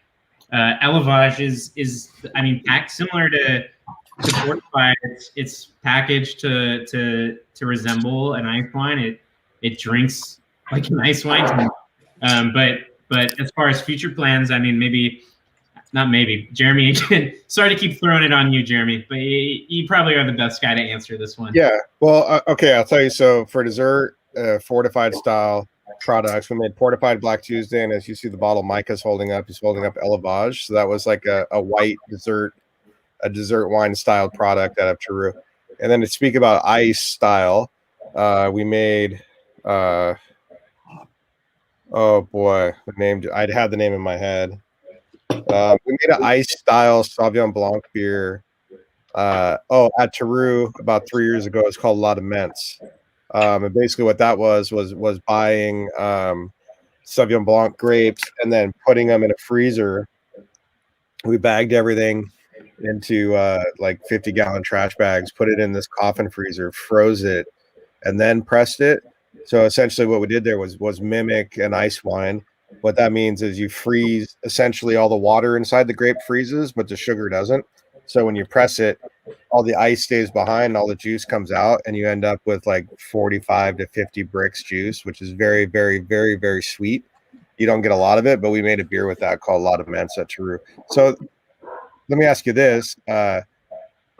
Elevage is packed similar to fortified. It's packaged to resemble an ice wine. It drinks like an ice wine. But as far as future plans, not maybe. Jeremy, again, sorry to keep throwing it on you, Jeremy, but you probably are the best guy to answer this one. Yeah. Well, okay, I'll tell you. So for dessert, fortified style products, we made Fortified Black Tuesday, and as you see the bottle Micah's holding up, he's holding up Elevage. So that was like a white dessert, a dessert wine style product out of Teru. And then to speak about ice style, we made oh boy, I'd had the name in my head. We made an ice style Sauvignon Blanc beer at Teru about 3 years ago. It's called La Demente. And basically what that was buying Sauvignon Blanc grapes and then putting them in a freezer. We bagged everything into like 50-gallon trash bags, put it in this coffin freezer, froze it, and then pressed it. So essentially what we did there was mimic an ice wine. What that means is you freeze essentially all the water inside the grape freezes, but the sugar doesn't. So when you press it, all the ice stays behind, all the juice comes out, and you end up with like 45 to 50 bricks juice, which is very, very, very, very sweet. You don't get a lot of it, but we made a beer with that called La Demente at Teru. So let me ask you this,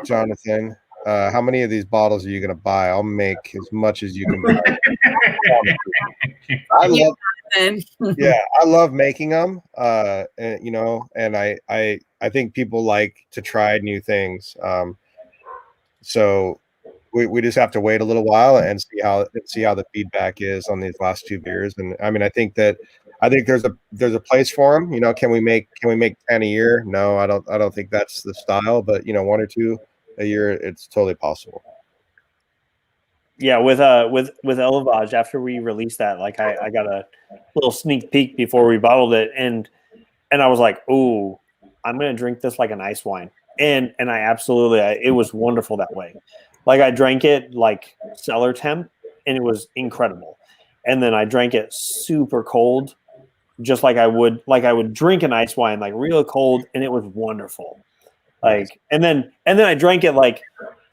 Jonathan. How many of these bottles are you going to buy? I'll make as much as you can buy. I love making them. And I think people like to try new things. So we just have to wait a little while and see how the feedback is on these last 2 beers. And I mean, I think there's a place for them. You know, can we make 10 a year? No, I don't think that's the style. But you know, 1 or 2 a year, it's totally possible. Yeah, with Elevage, after we released that, like I got a little sneak peek before we bottled it, and I was like, "Ooh, I'm gonna drink this like an ice wine," and I absolutely, it was wonderful that way. Like I drank it like cellar temp, and it was incredible. And then I drank it super cold, just like I would drink an ice wine, like real cold, and it was wonderful. Like, and then I drank it like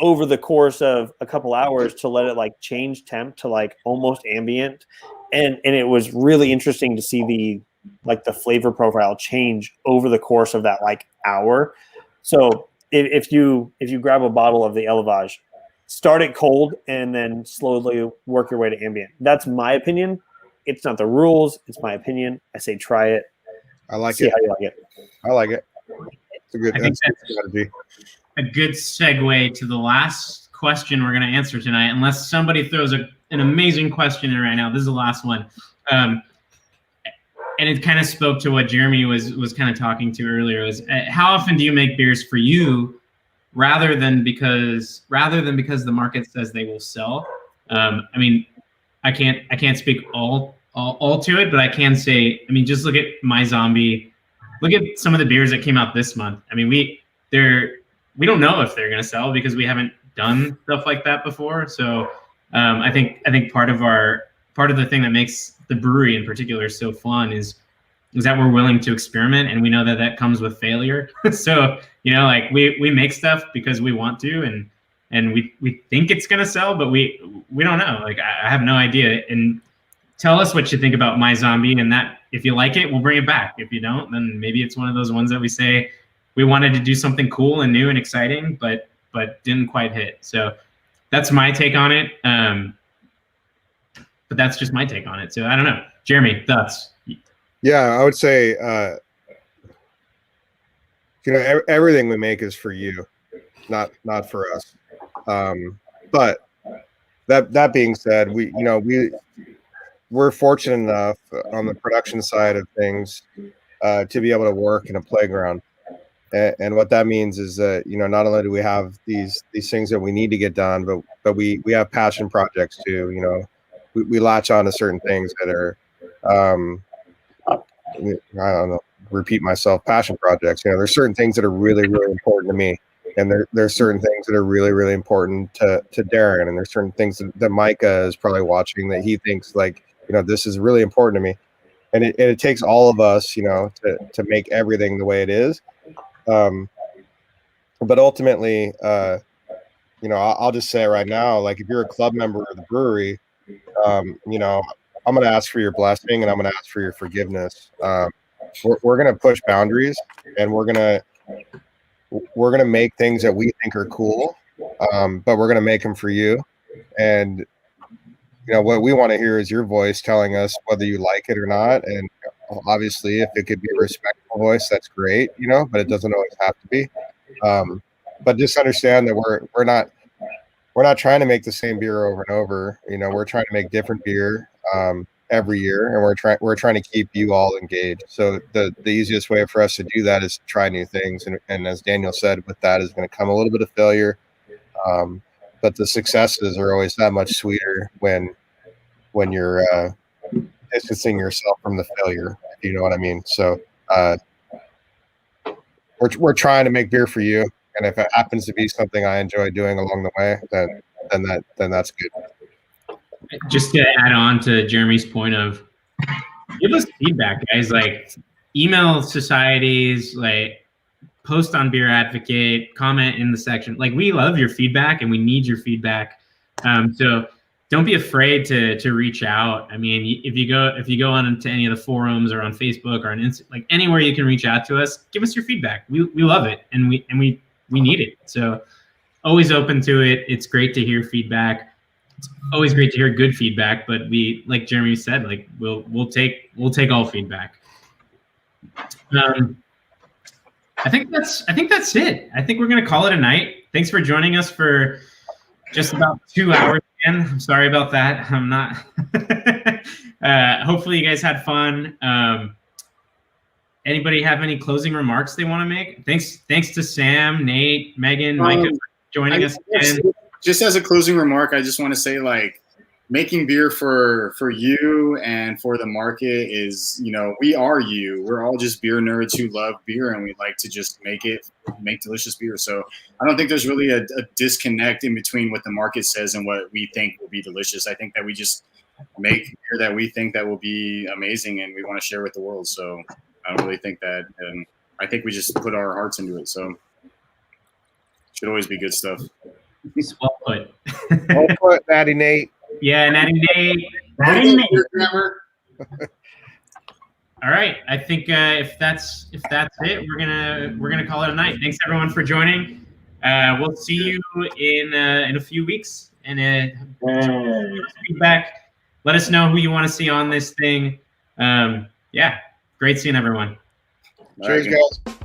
over the course of a couple hours to let it like change temp to like almost ambient, and it was really interesting to see the flavor profile change over the course of that like hour. So if you grab a bottle of the Elevage, start it cold and then slowly work your way to ambient. That's my opinion. It's not the rules. It's my opinion. I say try it. I like See it. how you like it. I like it. It's a good, I think that's a good strategy. a good segue to the last question we're going to answer tonight, unless somebody throws an amazing question in right now. This is the last one. And it kind of spoke to what Jeremy was kind of talking to earlier, was how often do you make beers for you rather than because the market says they will sell? I mean, I can't speak all to it, but I can say, I mean, just look at My Zombie. Look at some of the beers that came out this month. I mean, we don't know if they're going to sell because we haven't done stuff like that before. So I think part of the thing that makes the brewery in particular so fun is that we're willing to experiment, and we know that comes with failure. So, you know, like we make stuff because we want to, and we think it's going to sell, but we don't know. Like I have no idea. And tell us what you think about My Zombie, and that if you like it, we'll bring it back. If you don't, then maybe it's one of those ones that we say we wanted to do something cool and new and exciting, but didn't quite hit. So that's my take on it. But that's just my take on it. So I don't know. Jeremy, thoughts? Yeah, I would say, you know, everything we make is for you, not for us. But that being said, we're fortunate enough on the production side of things to be able to work in a playground. And what that means is that, you know, not only do we have these things that we need to get done, but we have passion projects too. You know, we latch on to certain things that are, I don't know, repeat myself, passion projects. You know, there's certain things that are really, really important to me. And there's certain things that are really, really important to Darren. And there's certain things that Micah is probably watching that he thinks like, you know, this is really important to me. And it takes all of us, you know, to make everything the way it is. But ultimately, you know, I'll just say right now, like if you're a club member of the brewery, you know, I'm going to ask for your blessing and I'm going to ask for your forgiveness. We're going to push boundaries, and we're going to make things that we think are cool, but we're going to make them for you. And, you know, what we want to hear is your voice telling us whether you like it or not. And obviously, if it could be a respectful voice, that's great, you know, but it doesn't always have to be. But just understand that we're not trying to make the same beer over and over. You know, we're trying to make different beer every year, and we're trying to keep you all engaged. So the easiest way for us to do that is to try new things. And as Daniel said, with that is going to come a little bit of failure. But the successes are always that much sweeter when you're distancing yourself from the failure, if you know what I mean. So we're trying to make beer for you, and if it happens to be something I enjoy doing along the way, then that's good. Just to add on to Jeremy's point of give us feedback, guys. Like email societies, like post on Beer Advocate, comment in the section. Like we love your feedback and we need your feedback. So don't be afraid to reach out. I mean, if you go on to any of the forums or on Facebook or on Instagram, like anywhere you can reach out to us, give us your feedback. We love it, and we need it. So always open to it. It's great to hear feedback. It's always great to hear good feedback, but we, like Jeremy said, like we'll take all feedback. I think that's it. I think we're gonna call it a night. Thanks for joining us for just about 2 hours again. I'm sorry about that. I'm not. Hopefully you guys had fun. Anybody have any closing remarks they want to make? Thanks to Sam, Nate, Megan, Micah for joining us again. Just as a closing remark, I just want to say, like, making beer for you and for the market is, you know, we are you. We're all just beer nerds who love beer, and we like to just make delicious beer. So I don't think there's really a disconnect in between what the market says and what we think will be delicious. I think that we just make beer that we think that will be amazing, and we want to share with the world. So I don't really think that, and I think we just put our hearts into it. So it should always be good stuff. Well put. Well put, Natty Nate. Yeah, Natty Nate. All right, I think if that's it, we're gonna call it a night. Thanks everyone for joining. We'll see you in a few weeks, and feedback. Let us know who you want to see on this thing. Yeah, great seeing everyone. Cheers, guys.